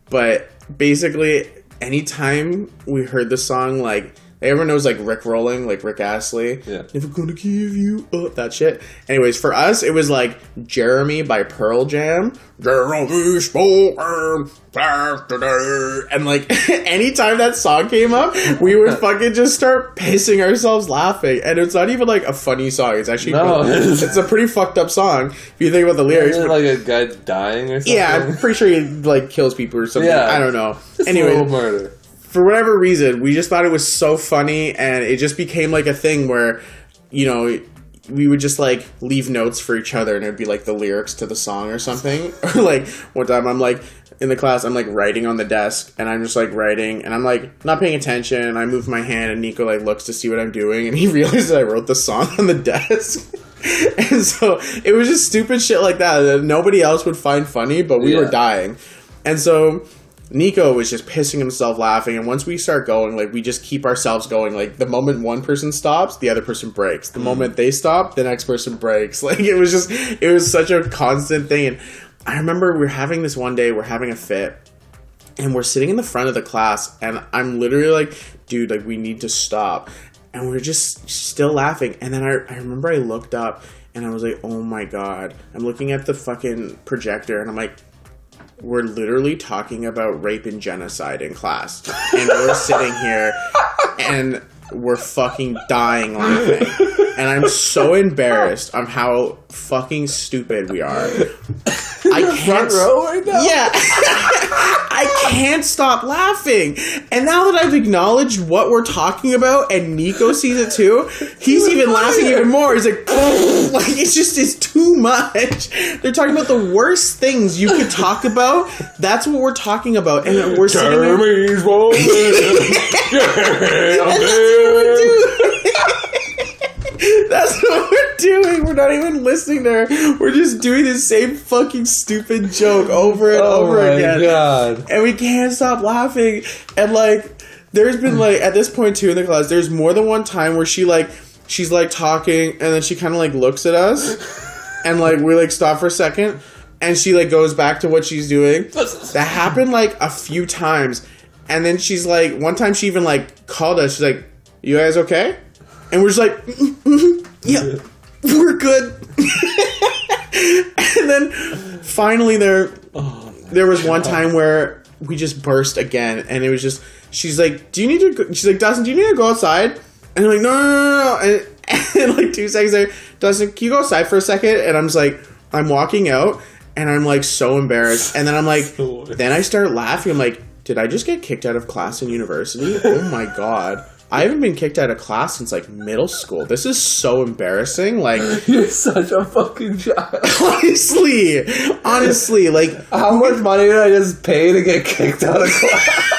but basically anytime we heard the song, like everyone knows like Rick Rolling, like Rick Astley, never gonna give you up, that shit. Anyways, for us it was like Jeremy by Pearl Jam, Jeremy spoken yesterday, and like anytime that song came up, we would fucking just start pissing ourselves laughing. And it's not even like a funny song. It's actually it's a pretty fucked up song if you think about the lyrics. Isn't it like a guy dying or something? Yeah, I'm pretty sure he like kills people or something. I don't know. Anyway, a little murder. For whatever reason, we just thought it was so funny, and it just became like a thing where, we would just like leave notes for each other, and it would be like the lyrics to the song or something. Or like one time I'm like in the class, I'm like writing on the desk, and I'm just like writing, and I'm like not paying attention, and I move my hand, and Nico like looks to see what I'm doing, and he realizes I wrote the song on the desk. And so it was just stupid shit like that nobody else would find funny, but we were dying. And so Nico was just pissing himself laughing, and once we start going, like, we just keep ourselves going. Like, the moment one person stops, the other person breaks. The moment they stop, the next person breaks. Like, it was such a constant thing. And I remember we're having this one day, we're having a fit, and we're sitting in the front of the class, and I'm literally like, dude, like, we need to stop. And we're just still laughing. And then I remember I looked up, and I was like, oh my God. I'm looking at the fucking projector, and I'm like, we're literally talking about rape and genocide in class. And we're sitting here, and we're fucking dying laughing. And I'm so embarrassed on how fucking stupid we are. I can't. Front row right now? Yeah. I can't stop laughing. And now that I've acknowledged what we're talking about, and Nico sees it too, he's even laughing even more. He's like, like, it's too much. They're talking about the worst things you could talk about. That's what we're talking about. And we're sitting there. That's what we're doing. We're not even listening there. We're just doing the same fucking stupid joke over and over again. God. And we can't stop laughing. And like, there's been like, at this point too in the class, there's more than one time where she's like talking, and then she kind of like looks at us, and like we like stop for a second, and she like goes back to what she's doing. That happened like a few times. And then she's like, one time she even like called us. She's like, "You guys okay?" And we're just like, yeah, we're good. And then finally there was one time where we just burst again, and it was just, she's like, she's like, Dustin, do you need to go outside? And I'm like, no. And like 2 seconds later, Dustin, can you go outside for a second? And I'm just like, I'm walking out, and I'm like so embarrassed. And then I'm like, then I start laughing. I'm like, did I just get kicked out of class in university? Oh my God. I haven't been kicked out of class since, like, middle school. This is so embarrassing. Like, you're such a fucking child. Honestly, like, how much money did I just pay to get kicked out of class?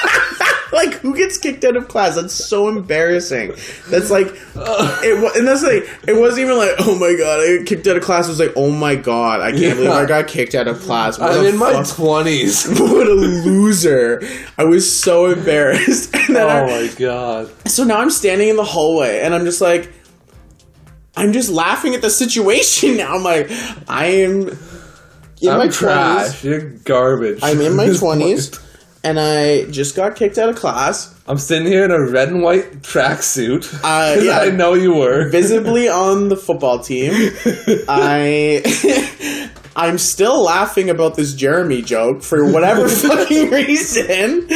Like, who gets kicked out of class? That's so embarrassing. That's like, and that's like, it wasn't even like, oh my God, I got kicked out of class. It was like, oh my God, I can't believe I got kicked out of class. I'm in my 20s. What a loser. I was so embarrassed. And then my God. So now I'm standing in the hallway, and I'm just like, I'm just laughing at the situation now. I'm like, I'm my trash. 20s. You're garbage. I'm in my 20s. And I just got kicked out of class. I'm sitting here in a red and white tracksuit. Yeah, I know you were. Visibly on the football team. I'm still laughing about this Jeremy joke for whatever fucking reason.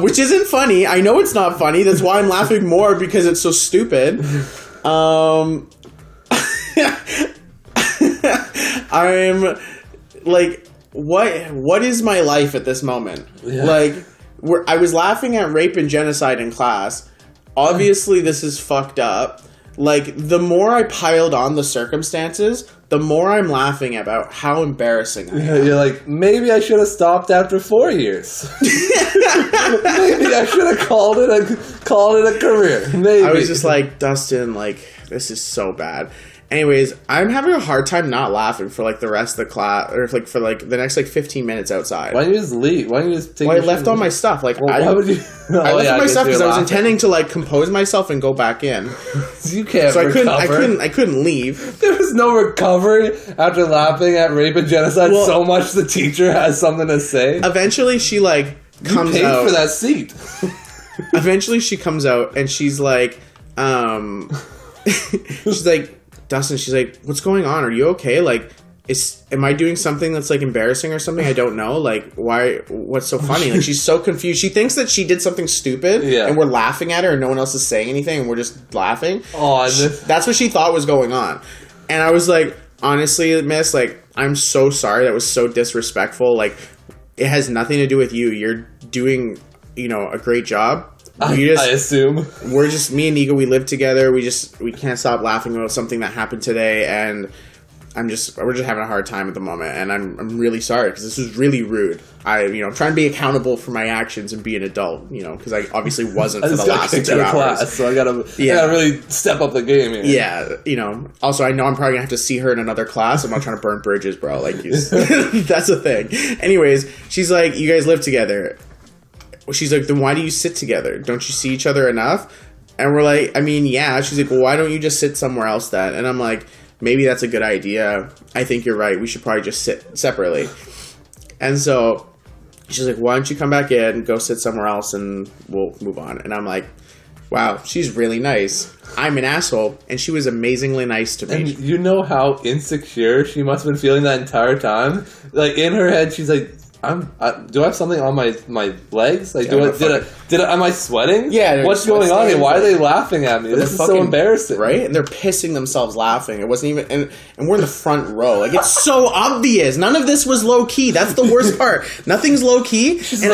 Which isn't funny. I know it's not funny. That's why I'm laughing more, because it's so stupid. I'm like, what is my life at this moment? Yeah. Like, I was laughing at rape and genocide in class. Obviously, this is fucked up. Like, the more I piled on the circumstances, the more I'm laughing about how embarrassing I am. You're like, maybe I should have stopped after 4 years. Maybe I should have called it a career. Maybe. I was just like, Dustin, like, this is so bad. Anyways, I'm having a hard time not laughing for, like, the rest of the class, or, like, for, like, the next, like, 15 minutes outside. Why don't you just leave? Why don't you just take I left all my stuff. Like, why would you? I left all my stuff because I was intending to, like, compose myself and go back in. You can't so recover. I couldn't leave. There was no recovery after laughing at rape and genocide so much the teacher has something to say. Eventually, she, like, comes you paid out. for that seat. Eventually, she comes out, and she's like, she's like, Dustin, she's like, what's going on? Are you okay? Like, am I doing something that's, like, embarrassing or something? I don't know. Like, what's so funny? Like, she's so confused. She thinks that she did something stupid, and we're laughing at her, and no one else is saying anything, and we're just laughing. That's what she thought was going on. And I was like, honestly, miss, like, I'm so sorry. That was so disrespectful. Like, it has nothing to do with you. You're doing, a great job. I assume. We're just, me and Nico, we live together. We can't stop laughing about something that happened today, and we're just having a hard time at the moment, and I'm really sorry because this was really rude. I'm trying to be accountable for my actions and be an adult, because I obviously wasn't for the last 2 hours. Class, so I gotta really step up the game here. Yeah, also I know I'm probably gonna have to see her in another class. I'm not trying to burn bridges, bro. Like, that's the thing. Anyways, she's like, you guys live together. She's like, then why do you sit together? Don't you see each other enough? And we're like, I mean, yeah. She's like, well, why don't you just sit somewhere else then? And I'm like, maybe that's a good idea. I think you're right. We should probably just sit separately. And so she's like, why don't you come back in, go sit somewhere else, and we'll move on. And I'm like, wow, she's really nice. I'm an asshole, and she was amazingly nice to me. And you know how insecure she must have been feeling that entire time? Like, in her head, she's like, do I have something on my legs? Like, am I sweating? Yeah. What's going on here? Why are they laughing at me? This is so embarrassing. Right? And they're pissing themselves laughing. It wasn't even, and we're in the front row. Like, it's so obvious. None of this was low key. That's the worst part. Nothing's low key. She's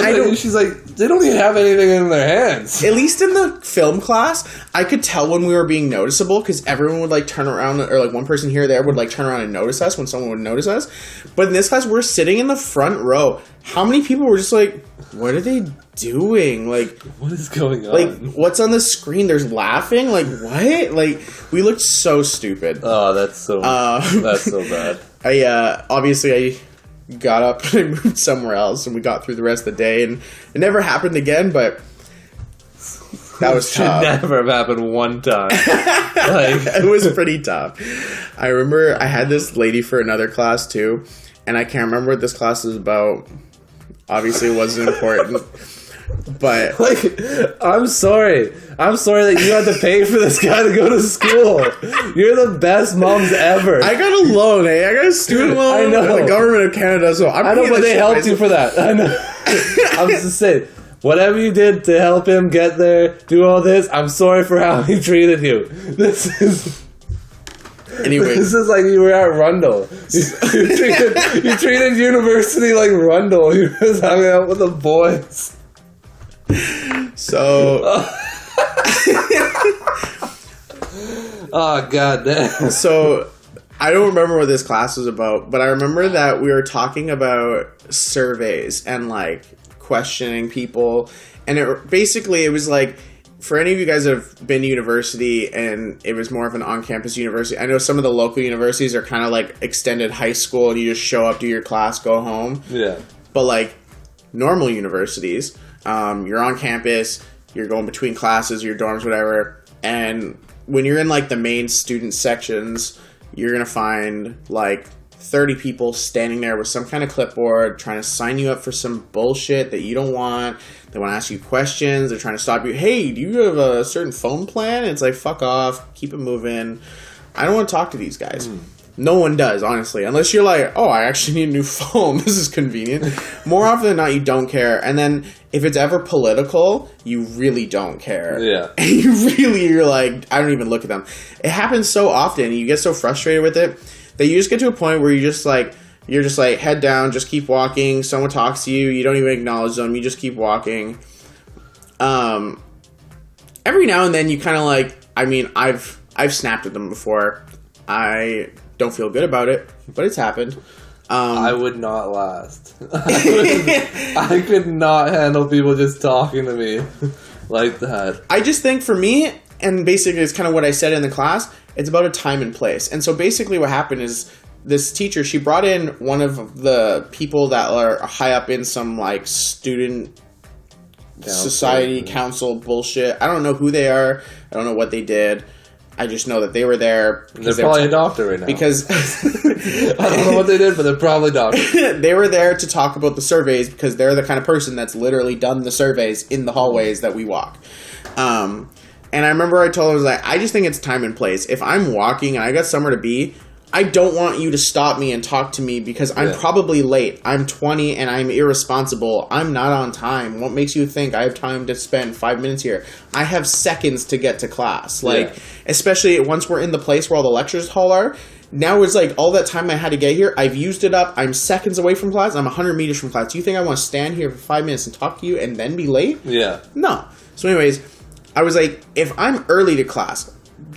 like, they don't even have anything in their hands. At least in the film class, I could tell when we were being noticeable because everyone would like turn around, or like one person here or there would like turn around and notice us when someone would notice us. But in this class, we're sitting in the front row. How many people were just like, what are they doing? Like, what is going on? Like, what's on the screen? There's laughing? Like, what? Like, we looked so stupid. Oh, that's so bad. I got up and I moved somewhere else, and we got through the rest of the day, and it never happened again, but that was tough. Should never have happened one time. It was pretty tough. I remember I had this lady for another class, too, and I can't remember what this class was about. Obviously, it wasn't important. But I'm sorry that you had to pay for this guy to go to school. You're the best moms ever. I got a loan, I got a student loan. I know. From the government of Canada, so I know, but they helped you for that. I know. I'm just saying, whatever you did to help him get there, do all this, I'm sorry for how he treated you. Anyways. This is like you were at Rundle. You treated university like Rundle. You was hanging out with the boys. So. Oh, god damn. So, I don't remember what this class was about, but I remember that we were talking about surveys and, like, questioning people. And it was like, for any of you guys that have been to university and it was more of an on-campus university, I know some of the local universities are kind of like extended high school and you just show up, do your class, go home. Yeah. But like normal universities, you're on campus, you're going between classes, your dorms, whatever. And when you're in like the main student sections, you're going to find like 30 people standing there with some kind of clipboard trying to sign you up for some bullshit that you don't want. They want to ask you questions. They're trying to stop you. Hey, do you have a certain phone plan? And it's like, fuck off. Keep it moving. I don't want to talk to these guys. No one does, honestly. Unless you're like, oh, I actually need a new phone. This is convenient. More often than not, you don't care. And then if it's ever political, you really don't care. Yeah. And you're like, I don't even look at them. It happens so often. You get so frustrated with it that you just get to a point where you're just like, head down, just keep walking. Someone talks to you, you don't even acknowledge them, you just keep walking. Every now and then you kind of like, I mean, I've snapped at them before. I don't feel good about it, but it's happened. I would not last. I could not handle people just talking to me like that. I just think for me, and basically it's kind of what I said in the class, it's about a time and place. And so basically what happened is this teacher, she brought in one of the people that are high up in some like student society council bullshit. I don't know who they are. I don't know what they did. I just know that they were there. They're probably a doctor right now. Because I don't know what they did, but they're probably doctors. They were there to talk about the surveys because they're the kind of person that's literally done the surveys in the hallways that we walk. And I remember I told her, I was like, I just think it's time and place. If I'm walking and I got somewhere to be, I don't want you to stop me and talk to me because I'm probably late. I'm 20 and I'm irresponsible. I'm not on time. What makes you think I have time to spend 5 minutes here? I have seconds to get to class. Especially once we're in the place where all the lectures hall are. Now it's like all that time I had to get here, I've used it up. I'm seconds away from class. I'm 100 meters from class. Do you think I want to stand here for 5 minutes and talk to you and then be late? Yeah. No. So anyways, I was like, if I'm early to class,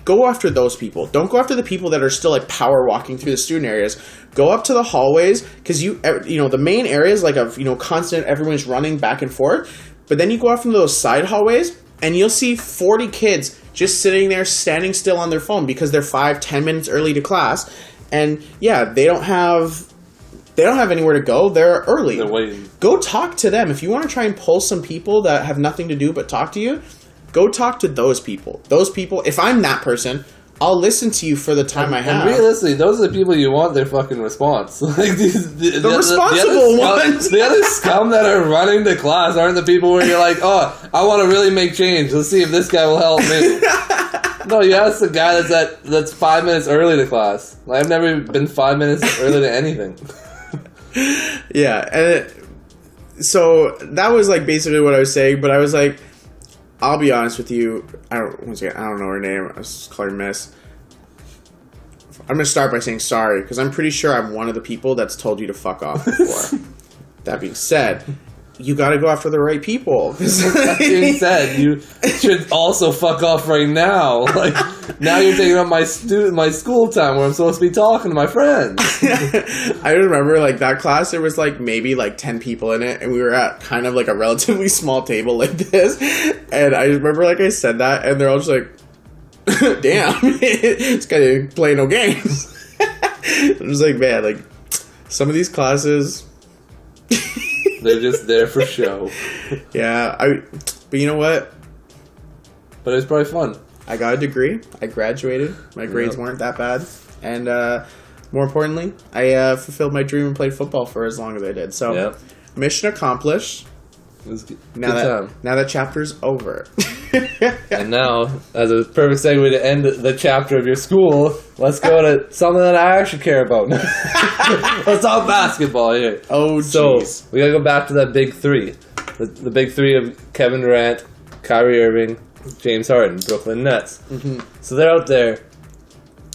go after those people. Don't go after the people that are still like power walking through the student areas. Go up to the hallways, because the main areas like of constant, everyone's running back and forth. But then you go out from those side hallways and you'll see 40 kids just sitting there, standing still on their phone because they're 5-10 minutes early to class. And yeah, they don't have anywhere to go. They're early. They're waiting. Go talk to them. If you want to try and pull some people that have nothing to do but talk to you, go talk to those people. Those people, if I'm that person, I'll listen to you for the time I have. And realistically, those are the people you want their fucking response. Like the responsible ones. The other scum that are running to class aren't the people where you're like, oh, I want to really make change. Let's see if this guy will help me. No, you ask the guy that's 5 minutes early to class. Like, I've never been 5 minutes early to anything. Yeah, and so that was like basically what I was saying. But I was like, I'll be honest with you. I don't know her name. I just call her Miss. I'm gonna start by saying sorry, because I'm pretty sure I'm one of the people that's told you to fuck off before. That being said, you got to go after the right people. That being said, you should also fuck off right now. Like, now you're taking up my school time where I'm supposed to be talking to my friends. I remember, like, that class, there was, like, maybe, like, 10 people in it, and we were at kind of, like, a relatively small table like this, and I remember, like, I said that, and they're all just like, damn, it's kind of playing no games. I'm just like, man, like, some of these classes... They're just there for show. Yeah, but you know what? But it was probably fun. I got a degree. I graduated. My grades weren't that bad. And more importantly, I fulfilled my dream and played football for as long as I did. So, mission accomplished. It was good. Now that chapter's over. And now, as a perfect segue to end the chapter of your school, let's go to something that I actually care about. Let's talk basketball here. Oh, so jeez. we gotta go back to that big three. The big three of Kevin Durant, Kyrie Irving, James Harden, Brooklyn Nets. Mm-hmm. So they're out there.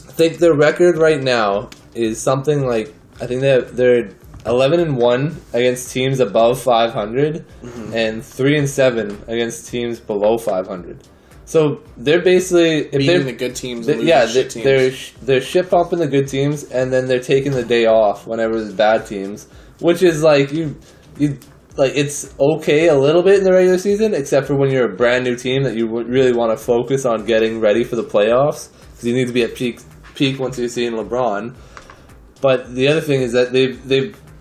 I think their record right now is something like, I think they're 11-1 against teams above 500, and 3-7 against teams below 500. So they're basically beating the good teams. And shit teams. They're shit pumping the good teams, and then they're taking the day off whenever there's bad teams, which is like you like, it's okay a little bit in the regular season, except for when you're a brand new team that you really want to focus on getting ready for the playoffs, because you need to be at peak once you're seeing LeBron. But the other thing is that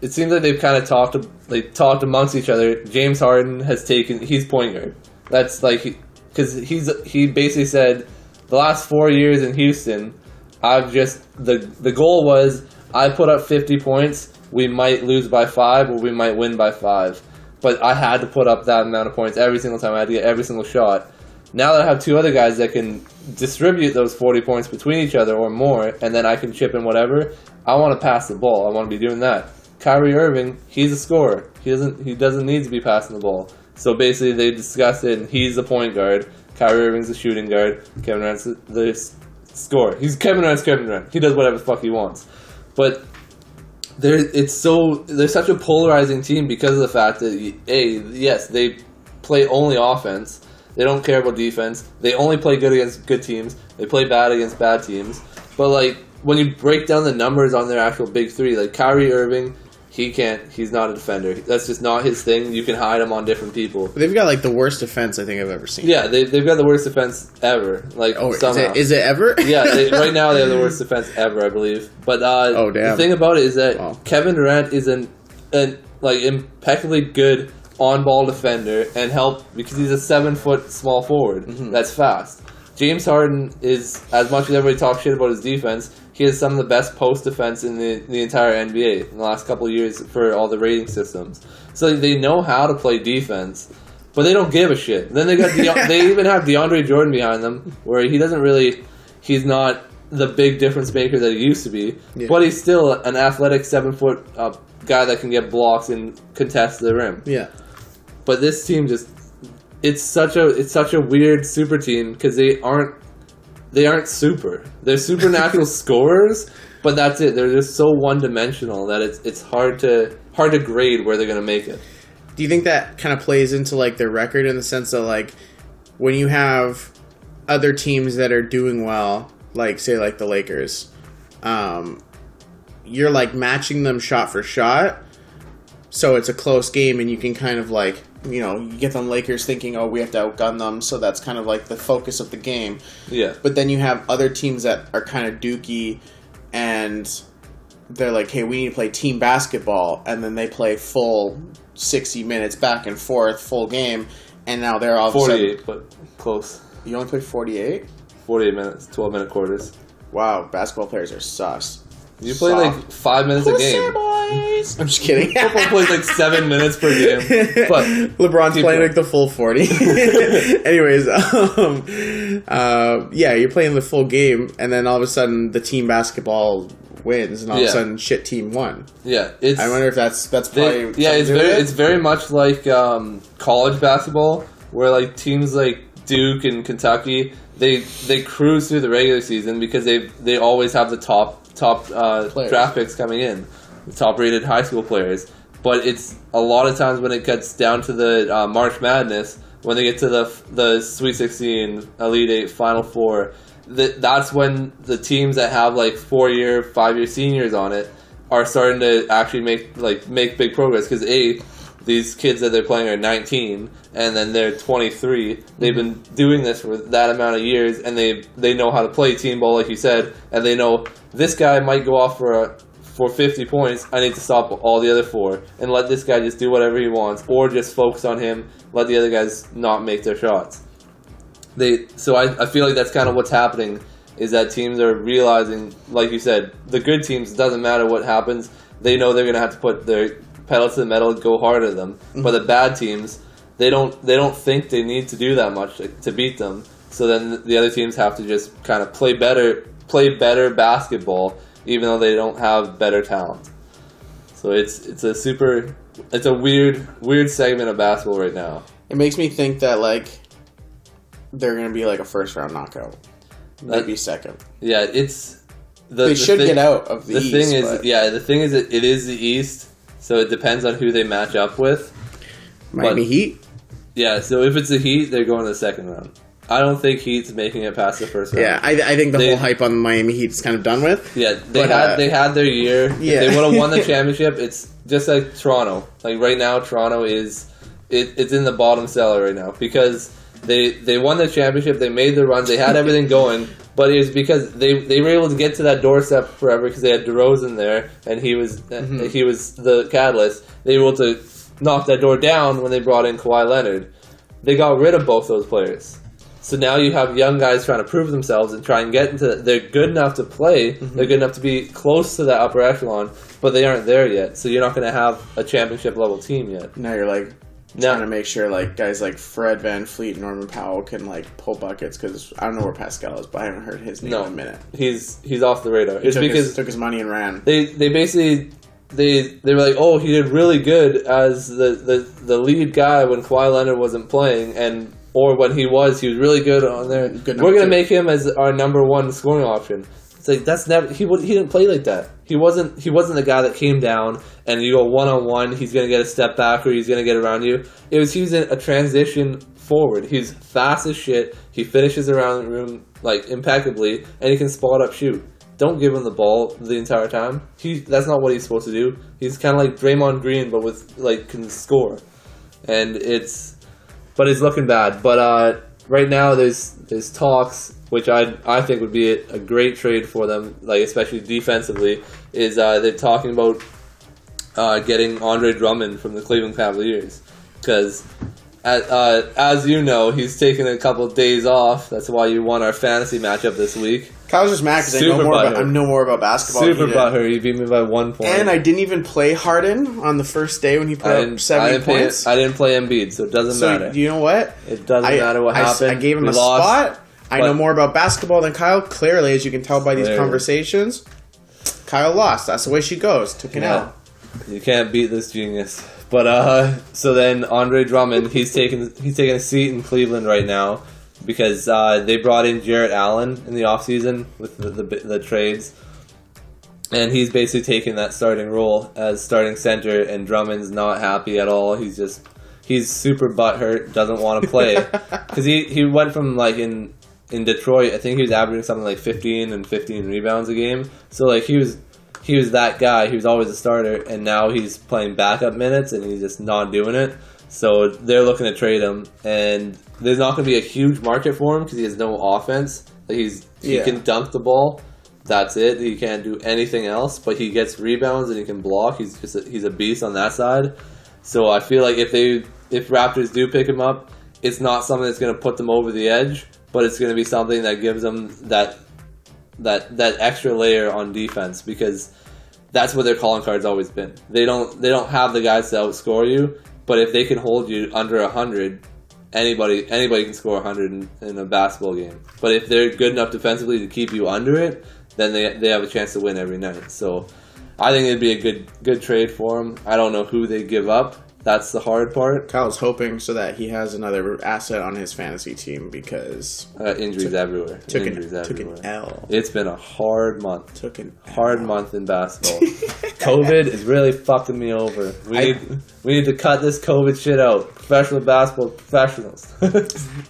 it seems like they've kind of talked amongst each other. James Harden he's point guard. That's like, because he basically said, the last 4 years in Houston, the goal was, I put up 50 points, we might lose by 5 or we might win by 5. But I had to put up that amount of points every single time. I had to get every single shot. Now that I have two other guys that can distribute those 40 points between each other or more, and then I can chip in whatever, I want to pass the ball. I want to be doing that. Kyrie Irving, he's a scorer. He doesn't need to be passing the ball. So basically, they discussed it, and he's the point guard. Kyrie Irving's the shooting guard. Kevin Durant's the scorer. Kevin Durant. He does whatever the fuck he wants. But there's such a polarizing team because of the fact that yes, they play only offense. They don't care about defense. They only play good against good teams. They play bad against bad teams. But like, when you break down the numbers on their actual big three, like Kyrie Irving, he's not a defender. That's just not his thing. You can hide him on different people. They've got like the worst defense I think I've ever seen. Yeah, they've got the worst defense ever. Like, somehow. Is it ever? Yeah, right now they have the worst defense ever, I believe. But the thing about it is that Kevin Durant is an impeccably good on-ball defender and because he's a 7-foot small forward that's fast. James Harden is, as much as everybody talks shit about his defense, he has some of the best post defense in the entire NBA in the last couple of years for all the rating systems. So they know how to play defense, but they don't give a shit. Then they even have DeAndre Jordan behind them, where he's not the big difference maker that he used to be, but he's still an athletic 7-foot guy that can get blocks and contest the rim. Yeah. But this team it's such a weird super team because they aren't super. They're supernatural scorers, but that's it. They're just so one-dimensional that it's hard to grade where they're going to make it. Do you think that kind of plays into like their record in the sense that like when you have other teams that are doing well, like say like the Lakers, you're like matching them shot for shot, so it's a close game, and you can kind of like, you know, you get them Lakers thinking, oh, we have to outgun them, so that's kind of like the focus of the game. Yeah. But then you have other teams that are kind of dookie, and they're like, hey, we need to play team basketball, and then they play full 60 minutes back and forth, full game, and now they're all 48, but close. You only play 48? 48 minutes, 12-minute quarters. Wow, basketball players are sus. You play like 5 minutes a game. Boys. I'm just kidding. Football plays like 7 minutes per game. But LeBron's playing like the full 40. Anyways, yeah, you're playing the full game, and then all of a sudden the team basketball wins, and all of a sudden shit team won. Yeah, I wonder if that's probably it's very much like college basketball, where like teams like Duke and Kentucky, they cruise through the regular season because they always have the top draft picks coming in, the top rated high school players. But it's a lot of times when it gets down to the March Madness, when they get to the Sweet 16, Elite 8, Final Four, that's when the teams that have like 4-year, 5-year seniors on it are starting to actually make big progress, because these kids that they're playing are 19, and then they're 23. They've been doing this for that amount of years, and they know how to play team ball, like you said, and they know this guy might go off for 50 points. I need to stop all the other 4 and let this guy just do whatever he wants, or just focus on him, let the other guys not make their shots. So I feel like that's kind of what's happening, is that teams are realizing, like you said, the good teams, doesn't matter what happens, they know they're going to have to put their pedal to the metal, go hard at them. But the bad teams, they don't think they need to do that much to beat them. So then the other teams have to just kind of play better basketball, even though they don't have better talent. So it's a weird segment of basketball right now. It makes me think that like they're gonna be like a first round knockout, maybe second. Yeah, they should get out of the East. The thing is, it is the East. So it depends on who they match up with. Miami Heat? Yeah, so if it's the Heat, they're going to the second round. I don't think Heat's making it past the first round. Yeah, I think the whole hype on Miami Heat is kind of done with. Yeah, they had their year. Yeah. If they would have won the championship, it's just like Toronto. Like right now, Toronto it's in the bottom cellar right now, because they won the championship, they made the runs, they had everything going. But it was because they were able to get to that doorstep forever, because they had DeRozan there, and he was the catalyst. They were able to knock that door down when they brought in Kawhi Leonard. They got rid of both those players. So now you have young guys trying to prove themselves and try and get into... They're good enough to play. They're good enough to be close to that upper echelon, but they aren't there yet. So you're not going to have a championship-level team yet. Now you're like... trying to make sure like guys like Fred VanVleet and Norman Powell can like pull buckets, because I don't know where Pascal is, but I haven't heard his name in a minute. He's off the radar. It's because took his money and ran. They basically they were like, oh, he did really good as the lead guy when Kawhi Leonard wasn't playing, or when he was really good on there. We're gonna make him as our number one scoring option. It's like, that's never he didn't play like that. He wasn't the guy that came down and you go 1-on-1, he's gonna get a step back or he's gonna get around you. He was in a transition forward. He's fast as shit. He finishes around the room like impeccably, and he can spot up shoot. Don't give him the ball the entire time. That's not what he's supposed to do. He's kind of like Draymond Green, but with like can score. And it's looking bad. But right now there's talks, which I think would be a great trade for them, like especially defensively. Is they're talking about getting Andre Drummond from the Cleveland Cavaliers, because as you know, he's taken a couple of days off. That's why you won our fantasy matchup this week. Kyle's just mad because I know more about basketball. Super butthurt. You beat me by 1 point. And I didn't even play Harden on the first day when he put up 70 points. I didn't play Embiid, so it doesn't matter. You know what? It doesn't matter what happened. I gave him a spot. I know more about basketball than Kyle, clearly, as you can tell by these conversations. Kyle lost. That's the way she goes. Took an L. You can't beat this genius. But so then Andre Drummond, he's taking a seat in Cleveland right now, because they brought in Jarrett Allen in the offseason with the trades, and he's basically taking that starting role as starting center, and Drummond's not happy at all. He's super butthurt, doesn't want to play, because he went from like in in Detroit, I think he was averaging something like 15 and 15 rebounds a game. So like he was that guy. He was always a starter, and now he's playing backup minutes, and he's just not doing it. So they're looking to trade him, and there's not going to be a huge market for him because he has no offense. Like he can dunk the ball. That's it. He can't do anything else, but he gets rebounds and he can block. He's a beast on that side. So I feel like if Raptors do pick him up, it's not something that's going to put them over the edge, but it's going to be something that gives them that extra layer on defense, because that's what their calling card's always been. They don't have the guys to outscore you, but if they can hold you under 100, anybody can score 100 in a basketball game. But if they're good enough defensively to keep you under it, then they have a chance to win every night. So I think it'd be a good trade for them. I don't know who they give up. That's the hard part. Kyle's hoping so that he has another asset on his fantasy team because injuries everywhere. Took an L. It's been a hard month. Took an hard month in basketball. COVID is really fucking me over. We need to cut this COVID shit out. Professional basketball professionals.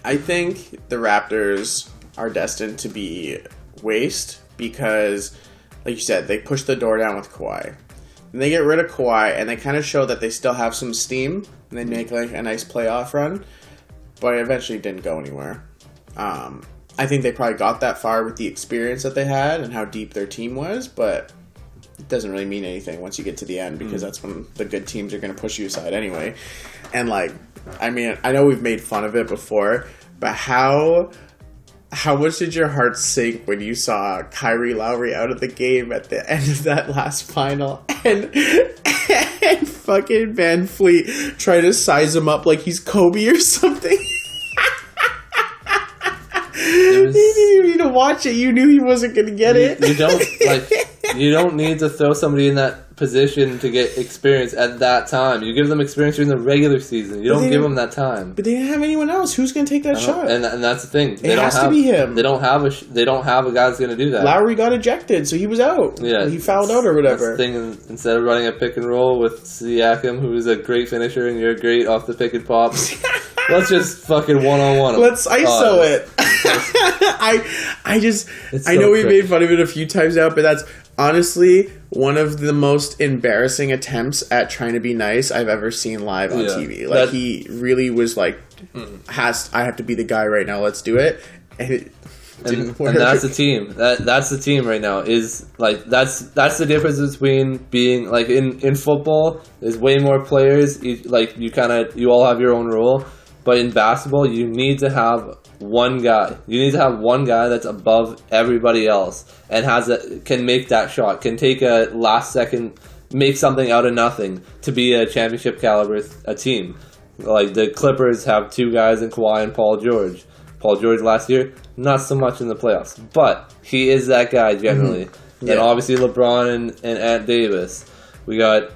I think the Raptors are destined to be waste because, like you said, they pushed the door down with Kawhi. And they get rid of Kawhi, and they kind of show that they still have some steam, and they make like a nice playoff run, but it eventually didn't go anywhere. I think they probably got that far with the experience that they had and how deep their team was, but it doesn't really mean anything once you get to the end, because that's when the good teams are going to push you aside anyway. And like, I mean, I know we've made fun of it before, but how much did your heart sink when you saw Kyrie Lowry out of the game at the end of that last final and fucking Van Fleet try to size him up like he's Kobe or something? You didn't need to watch it. You knew he wasn't going to get it. You don't need to throw somebody in that position to get experience at that time. You give them experience during the regular season. You don't give them that time. But they didn't have anyone else. Who's going to take that shot? And that's the thing. It has to be him. They don't have a guy that's going to do that. Lowry got ejected, so he was out. Yeah, he fouled out or whatever. That's the thing. Instead of running a pick and roll with Siakam, who is a great finisher, and you're great off the pick and pop, let's just fucking one-on-one. Let's ISO it. I know we made fun of it a few times now, but that's honestly one of the most embarrassing attempts at trying to be nice I've ever seen live on TV. Like, he really was like, I have to be the guy right now, let's do it. And it didn't work. And that's the team. That's the team right now. Is like that's the difference between being like in football, there's way more players. You all have your own role. But in basketball, you need to have one guy. You need to have one guy that's above everybody else and can make that shot, can take a last second, make something out of nothing to be a championship caliber team. Like the Clippers have two guys in Kawhi and Paul George. Paul George last year, not so much in the playoffs, but he is that guy generally. Mm-hmm. Yeah. And obviously LeBron and Ant Davis. We got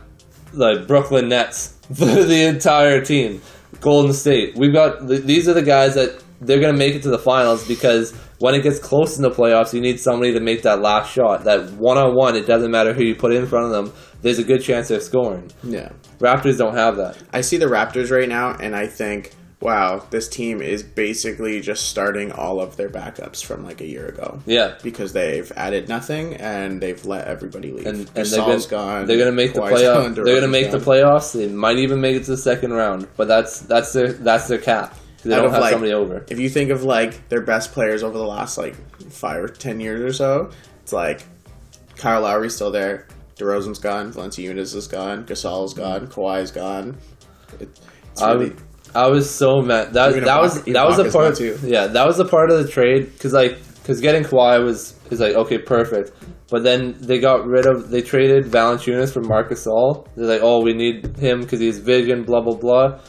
like Brooklyn Nets for the entire team. Golden State. We've got these are the guys that they're going to make it to the finals, because when it gets close in the playoffs, you need somebody to make that last shot. That one-on-one, it doesn't matter who you put in front of them. There's a good chance they're scoring. Yeah. Raptors don't have that. I see the Raptors right now, and I think, wow, this team is basically just starting all of their backups from like a year ago. Yeah. Because they've added nothing, and they've let everybody leave. And gone. They're going to make the playoffs. They're going to make the playoffs. They might even make it to the second round. But that's their cap. They don't have somebody over. If you think of like their best players over the last like 5 or 10 years or so, it's like Kyle Lowry's still there, DeRozan's gone, Valanciunas is gone, Gasol's gone, Kawhi's gone. I was so mad. That was the part too. Yeah, that was the part of the trade because getting Kawhi is like, okay, perfect. But then they traded Valanciunas for Marc Gasol. They're like, oh, we need him because he's vision, blah blah blah.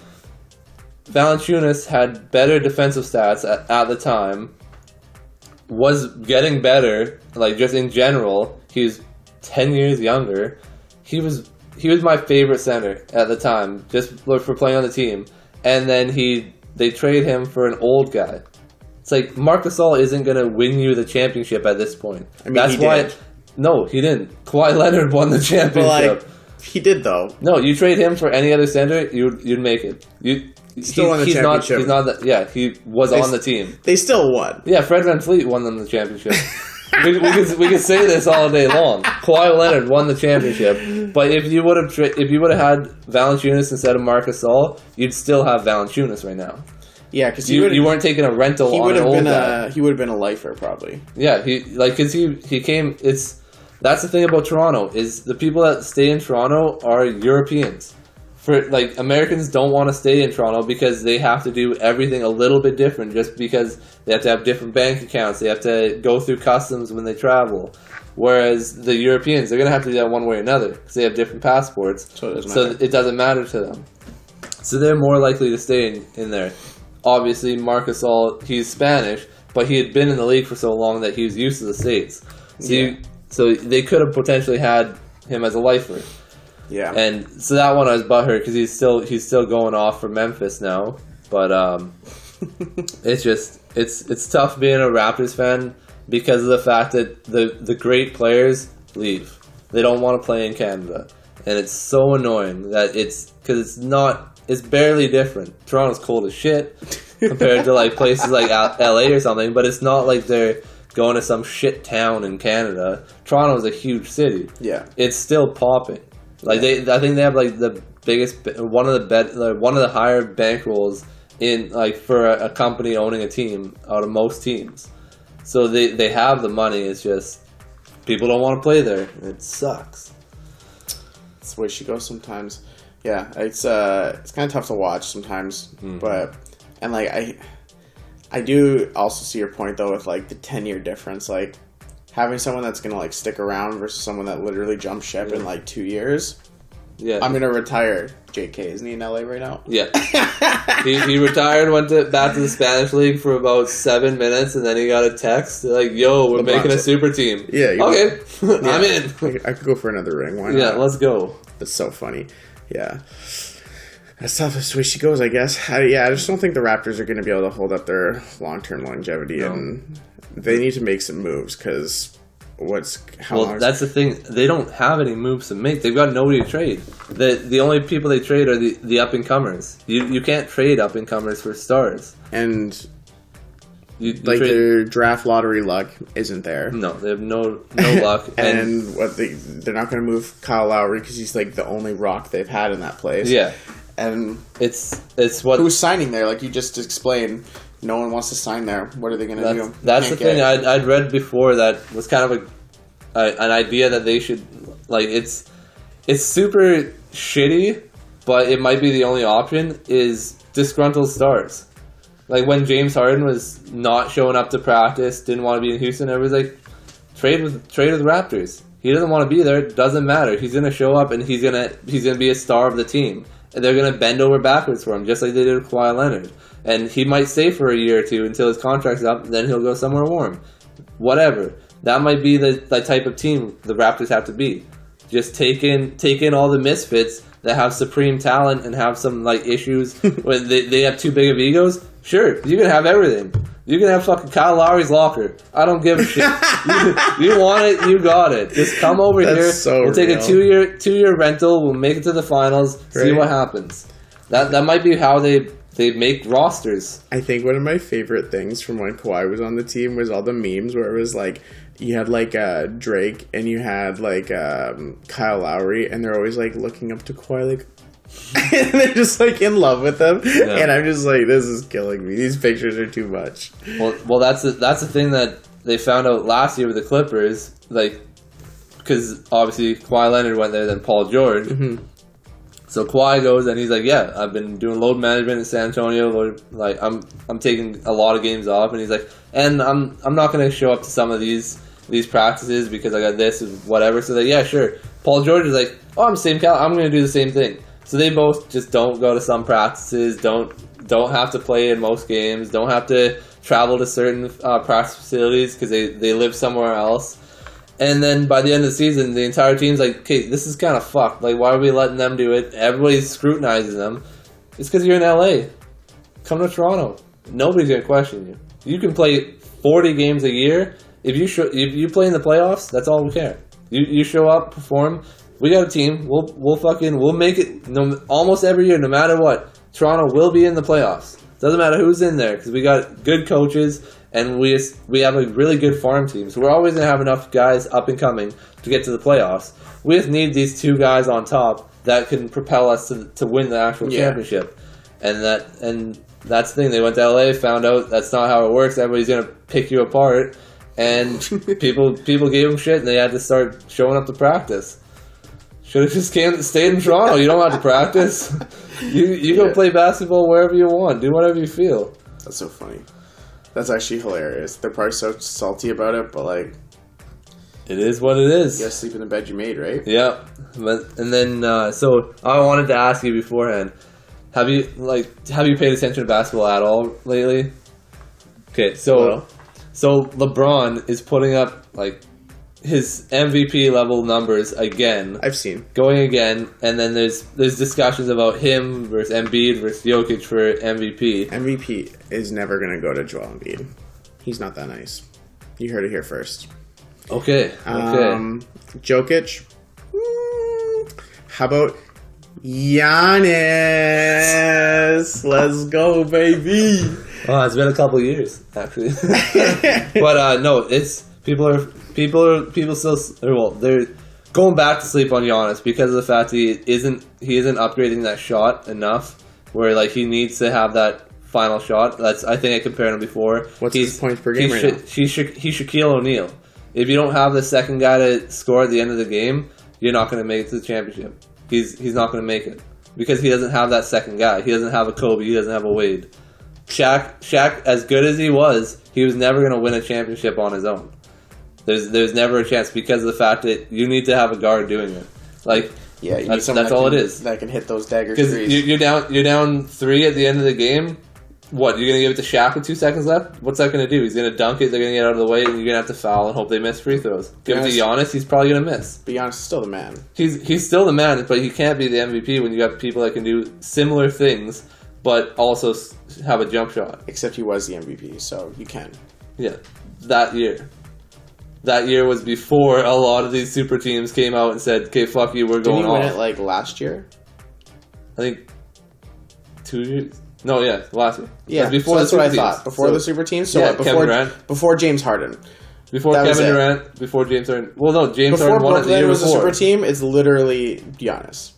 Valanciunas had better defensive stats at the time. Was getting better, like just in general. He was 10 years younger. He was my favorite center at the time, just for playing on the team. And then they trade him for an old guy. It's like Marc Gasol isn't going to win you the championship at this point. I mean, that's why. No, he didn't. Kawhi Leonard won the championship. He did though. No, you trade him for any other center, you'd make it. Still won the championship. He was on the team. They still won. Yeah, Fred VanVleet won them the championship. we could say this all day long. Kawhi Leonard won the championship, but if you would have had Valanciunas instead of Marc Gasol, you'd still have Valanciunas right now. Yeah, because you weren't taking a rental. He would have been a lifer probably. Yeah, because he came. That's the thing about Toronto is the people that stay in Toronto are Europeans. Americans don't want to stay in Toronto because they have to do everything a little bit different just because they have to have different bank accounts. They have to go through customs when they travel. Whereas the Europeans, they're going to have to do that one way or another because they have different passports. So it doesn't matter to them. So they're more likely to stay in there. Obviously, Marc Gasol, he's Spanish, but he had been in the league for so long that he was used to the States. So they could have potentially had him as a lifer. Yeah, and so that one I was butthurt because he's still going off for Memphis now. But it's tough being a Raptors fan because of the fact that the great players leave. They don't want to play in Canada, and it's so annoying that it's barely different. Toronto's cold as shit compared to places like LA or something, but it's not like they're going to some shit town in Canada. Toronto's a huge city. Yeah, it's still popping. I think they have the biggest, one of the higher bankrolls in for a company owning a team out of most teams. So they have the money. It's just people don't want to play there. It sucks. That's the way she goes sometimes. Yeah, it's kind of tough to watch sometimes, but I do also see your point though with the 10-year difference, having someone that's gonna stick around versus someone that literally jumped ship in 2 years. Yeah, I'm gonna retire. JK, isn't he in LA right now? Yeah, he retired, went back to the Spanish league for about 7 minutes, and then he got a text "Yo, we're making a super team." Yeah, okay, I'm in. I could go for another ring. Why not? Yeah, let's go. That's so funny. Yeah. That's tough. That's the way she goes, I guess. I just don't think the Raptors are going to be able to hold up their long-term longevity, and they need to make some moves because that's the thing. They don't have any moves to make. They've got nobody to trade. The only people they trade are the up-and-comers. You can't trade up-and-comers for stars. And their draft lottery luck isn't there. No, they have no luck. And they're not going to move Kyle Lowry because he's the only rock they've had in that place. Yeah. And it's what who's signing there? You just explained, no one wants to sign there. What are they going to do? That's the thing I'd read before that was kind of an idea that they should it's super shitty, but it might be the only option is disgruntled stars. When James Harden was not showing up to practice, didn't want to be in Houston, everybody's trade with Raptors. He doesn't want to be there. Doesn't matter. He's gonna show up and he's gonna be a star of the team. And they're going to bend over backwards for him, just like they did with Kawhi Leonard. And he might stay for a year or two until his contract's up, then he'll go somewhere warm. Whatever. That might be the type of team the Raptors have to be. Just take in all the misfits that have supreme talent and have some issues when they have too big of egos. Sure, you can have everything. You can have fucking Kyle Lowry's locker. I don't give a shit. You want it, you got it. Just come over here. So we'll take a two-year rental. We'll make it to the finals. See what happens. That might be how they make rosters. I think one of my favorite things from when Kawhi was on the team was all the memes where it was you had Drake and you had Kyle Lowry, and they're always looking up to Kawhi and they're just in love with them, and I'm just this is killing me. These pictures are too much. Well, that's the thing that they found out last year with the Clippers, because obviously Kawhi Leonard went there, then Paul George. Mm-hmm. So Kawhi goes and he's yeah, I've been doing load management in San Antonio. I'm taking a lot of games off, and he's and I'm not going to show up to some of these practices because I got this and whatever. So yeah, sure. Paul George is oh, I'm the same cal. I'm going to do the same thing. So they both just don't go to some practices, don't have to play in most games, don't have to travel to certain practice facilities because they live somewhere else. And then by the end of the season, the entire team's okay, this is kind of fucked. Why are we letting them do it? Everybody's scrutinizing them. It's because you're in LA. Come to Toronto. Nobody's going to question you. You can play 40 games a year. If you play in the playoffs, that's all we care. You show up, perform. we got a team. We'll make it almost every year, no matter what. Toronto will be in the playoffs. Doesn't matter who's in there because we got good coaches and we have a really good farm team. So we're always going to have enough guys up and coming to get to the playoffs. We just need these two guys on top that can propel us to win the actual championship. And that's the thing. They went to LA, found out that's not how it works. Everybody's going to pick you apart. And people gave them shit, and they had to start showing up to practice. Should have just stayed in Toronto. You don't have to practice. You go play basketball wherever you want. Do whatever you feel. That's so funny. That's actually hilarious. They're probably so salty about it, but like, it is what it is. You gotta sleep in the bed you made, right? Yeah. And then, so I wanted to ask you beforehand. Have you paid attention to basketball at all lately? Okay, so LeBron is putting up like his MVP level numbers again. I've seen going again, and then there's discussions about him versus Embiid versus Jokic for MVP. MVP is never gonna go to Joel Embiid. He's not that nice. You heard it here first. Okay. Jokic. How about Giannis? Let's go, baby. Oh, it's been a couple years actually, but no, it's people still, they're going back to sleep on Giannis because of the fact he isn't upgrading that shot enough. Where like he needs to have that final shot. I think I compared him before. What's his points per game right now? He's Shaquille O'Neal. If you don't have the second guy to score at the end of the game, you're not going to make it to the championship. He's not going to make it because he doesn't have that second guy. He doesn't have a Kobe. He doesn't have a Wade. Shaq, as good as he was never going to win a championship on his own. There's never a chance because of the fact that you need to have a guard doing it. Like, yeah, that's all it is. That can hit those dagger threes. Because you're down 3 at the end of the game. What, you're going to give it to Shaq with 2 seconds left? What's that going to do? He's going to dunk it, they're going to get out of the way, and you're going to have to foul and hope they miss free throws. Give it to Giannis, he's probably going to miss. But Giannis is still the man. He's still the man, but he can't be the MVP when you got people that can do similar things, but also have a jump shot. Except he was the MVP, so you can. Yeah, that year. That year was before a lot of these super teams came out and said, okay, fuck you, we're going off. Didn't he win it, like, last year? I think 2 years. No, yeah, last year. Yeah, before that's what I thought. Before the super teams? So yeah, what, Kevin Durant. Before James Harden. Before Kevin Durant, before James Harden. Well, no, James Harden won it the year before. Before Brooklyn was a super team, it's literally Giannis.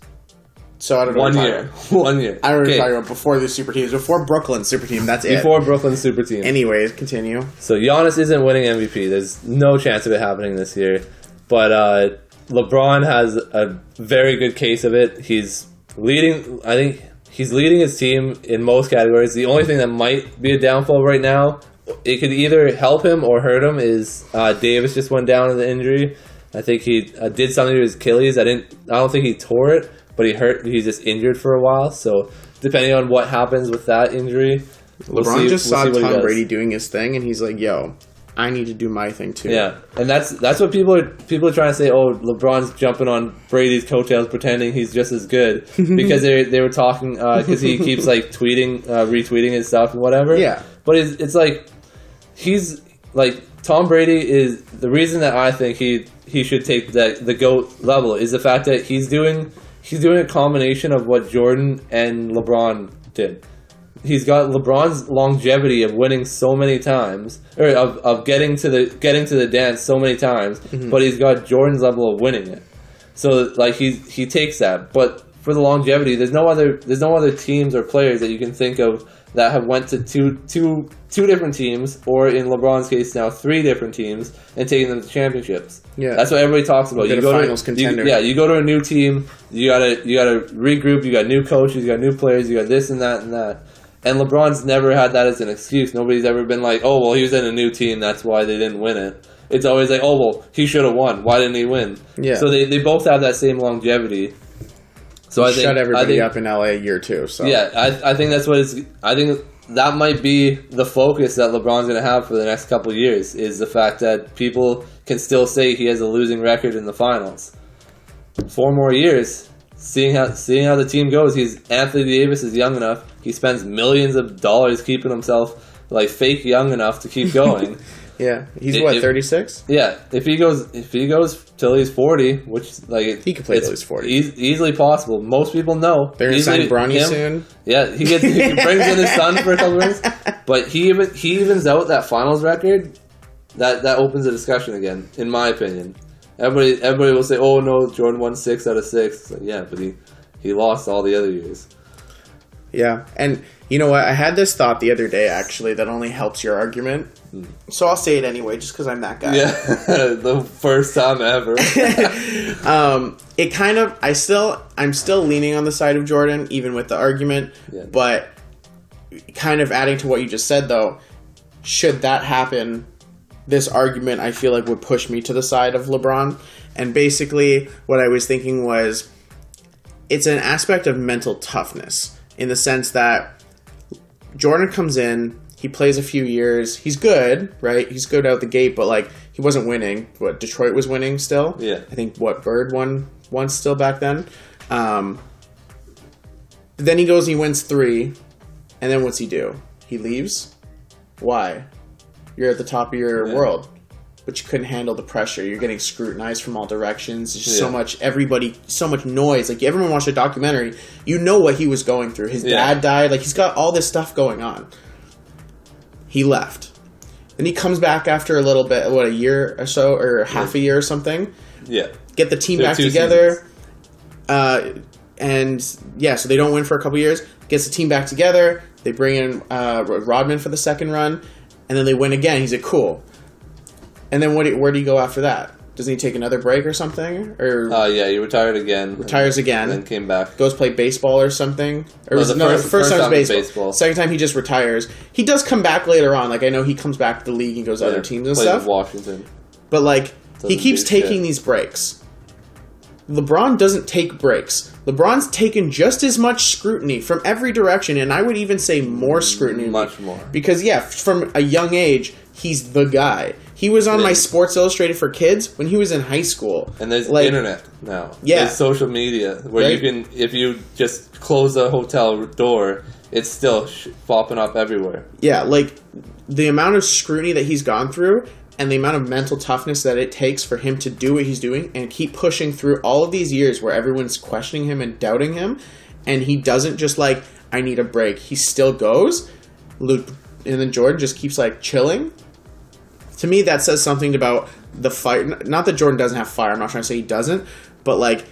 So I don't know. 1 year. 1 year. I don't know what you're talking about before the super teams. Before Brooklyn's super team, that's it. Before Brooklyn's super team. Anyways, continue. So Giannis isn't winning MVP. There's no chance of it happening this year. But LeBron has a very good case of it. He's leading, I think he's leading his team in most categories. The only thing that might be a downfall right now, it could either help him or hurt him, is Davis just went down with the injury. I think he did something to his Achilles. I don't think he tore it, but he's just injured for a while. So depending on what happens with that injury, LeBron just saw Tom Brady doing his thing, and he's like, "Yo, I need to do my thing too." Yeah, and that's what people are trying to say. Oh, LeBron's jumping on Brady's coattails, pretending he's just as good because they were talking because he keeps like tweeting, retweeting his stuff and whatever. Yeah, but it's like he's like Tom Brady is the reason that I think he should take the GOAT level is the fact that he's doing a combination of what Jordan and LeBron did. He's got LeBron's longevity of winning so many times, or of getting to the dance so many times, but he's got Jordan's level of winning it. So like he takes that, but for the longevity, there's no other teams or players that you can think of that have went to two different teams, or in LeBron's case now 3 different teams, and taken them to championships. Yeah, that's what everybody talks about. You go finals contender. You go to a new team, you gotta regroup. You got new coaches, you got new players, you got this and that and that. And LeBron's never had that as an excuse. Nobody's ever been like, oh, well, he was in a new team, that's why they didn't win it. It's always like, oh, well, he should have won. Why didn't he win? Yeah. So they both have that same longevity. So I think shut everybody up in LA a year too. So yeah, I think that's what it's. I think that might be the focus that LeBron's going to have for the next couple of years, is the fact that people can still say he has a losing record in the finals. 4 more years. Seeing how the team goes, Anthony Davis is young enough. He spends millions of dollars keeping himself like fake young enough to keep going. Yeah, he's what, 36? Yeah, if he goes till he's 40, which like he could play till he's 40, easily possible. Most people know they're gonna sign Bronny soon. Yeah, he brings in his son for a couple rings, but he evens out that finals record. That opens a discussion again, in my opinion. Everybody will say, "Oh no, Jordan won 6 out of 6." Like, yeah, but he lost all the other years. Yeah, and you know what? I had this thought the other day, actually, that only helps your argument. So I'll say it anyway, just because I'm that guy. Yeah, the first time ever. It kind of, I'm still leaning on the side of Jordan, even with the argument. Yeah. But kind of adding to what you just said, though, should that happen, this argument, I feel like, would push me to the side of LeBron. And basically, what I was thinking was, it's an aspect of mental toughness, in the sense that Jordan comes in, he plays a few years, he's good, right? He's good out the gate, but like, he wasn't winning. What, Detroit was winning still? Yeah. I think, Bird won once still back then. Then he goes, he wins 3, and then what's he do? He leaves? Why? You're at the top of your world, but you couldn't handle the pressure. You're getting scrutinized from all directions. There's just so much noise. Like, everyone watched the documentary, you know what he was going through. His dad died. Like, he's got all this stuff going on. He left. Then he comes back after a little bit, a year or so, or half a year or something. Yeah. Get the team back together. So they don't win for a couple years. Gets the team back together. They bring in Rodman for the second run. And then they win again. He's like, cool. And then where do you go after that? Doesn't he take another break or something? Or he retired again. Retires again. And then came back. Goes play baseball or something. Or first time baseball. Second time he just retires. He does come back later on. Like, I know he comes back to the league and goes to other teams and stuff. Washington. But like, he keeps taking these breaks. LeBron doesn't take breaks. LeBron's taken just as much scrutiny from every direction, and I would even say more scrutiny. Much more. Because, from a young age, he's the guy. He was on my Sports Illustrated for Kids when he was in high school. And there's internet now. Yeah. There's social media where you can, if you just close a hotel door, it's still popping up everywhere. Yeah, like, the amount of scrutiny that he's gone through and the amount of mental toughness that it takes for him to do what he's doing and keep pushing through all of these years where everyone's questioning him and doubting him, and he doesn't just like, I need a break. He still goes. And then Jordan just keeps like chilling. To me, that says something about the fire. Not that Jordan doesn't have fire. I'm not trying to say he doesn't, but like,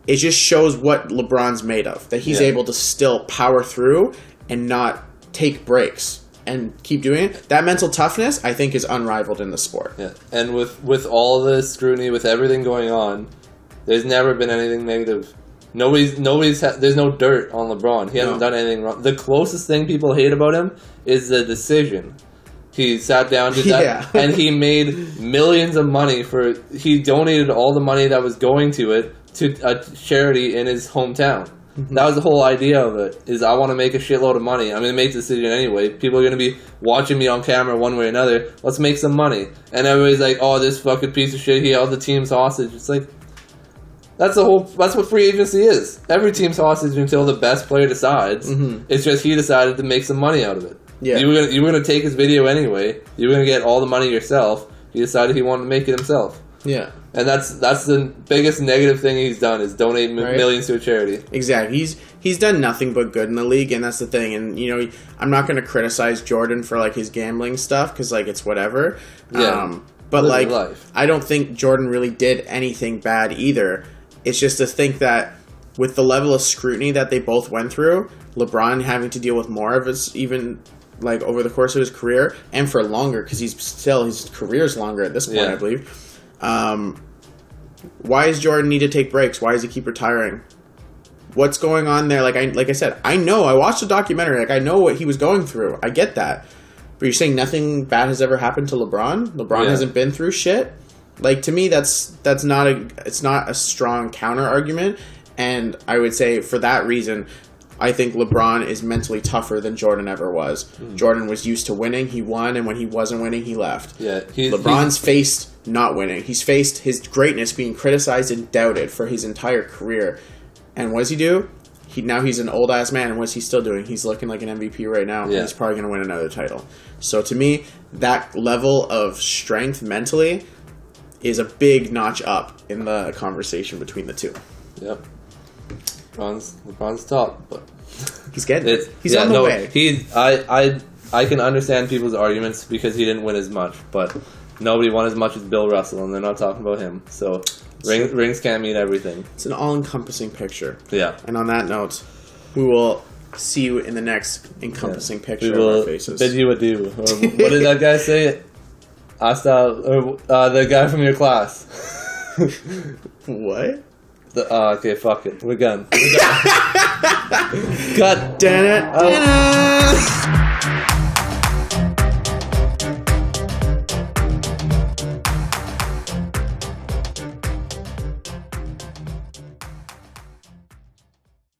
it just shows what LeBron's made of. That he's able to still power through and not take breaks and keep doing it. That mental toughness, I think, is unrivaled in the sport. Yeah, and with all the scrutiny, with everything going on, there's never been anything negative. There's no dirt on LeBron. He hasn't done anything wrong. The closest thing people hate about him is the decision. He sat down, did that, and he made millions of money he donated all the money that was going to it to a charity in his hometown. Mm-hmm. That was the whole idea of it, is I want to make a shitload of money. I'm going to make the decision anyway. People are going to be watching me on camera one way or another. Let's make some money. And everybody's like, oh, this fucking piece of shit, he held the team's hostage. It's like, that's what free agency is. Every team's hostage until the best player decides. Mm-hmm. It's just he decided to make some money out of it. Yeah. You were gonna take his video anyway. You were gonna get all the money yourself. He decided he wanted to make it himself. Yeah. And that's the biggest negative thing he's done, is donate millions to a charity. Exactly. He's done nothing but good in the league, and that's the thing. And I'm not going to criticize Jordan for like his gambling stuff, because like it's whatever. Yeah. But like life. I don't think Jordan really did anything bad either. It's just to think that with the level of scrutiny that they both went through, LeBron having to deal with more of it, even like over the course of his career, and for longer, because his career's longer at this point, I believe. Why does Jordan need to take breaks? Why does he keep retiring? What's going on there? Like I said, I watched the documentary. Like, I know what he was going through. I get that. But you're saying nothing bad has ever happened to LeBron? LeBron hasn't been through shit? Like, to me, it's not a strong counter argument. And I would say for that reason, I think LeBron is mentally tougher than Jordan ever was. Mm. Jordan was used to winning. He won, and when he wasn't winning, he left. Yeah, LeBron's faced not winning. He's faced his greatness being criticized and doubted for his entire career. And what does he do? he's an old ass man, and what's he still doing? He's looking like an MVP right now. Yeah. And he's probably going to win another title. So to me, that level of strength mentally is a big notch up in the conversation between the two. Yep. LeBron's top, but he's getting it. He's on the way. I can understand people's arguments because he didn't win as much, but nobody won as much as Bill Russell, and they're not talking about him. So rings can't mean everything. It's an all-encompassing picture. Yeah. And on that note, we will see you in the next encompassing picture of our faces. Bid you adieu. Or what did that guy say? The guy from your class. What? Okay, fuck it. We're done. Cut. Dun-dun, dun-dun.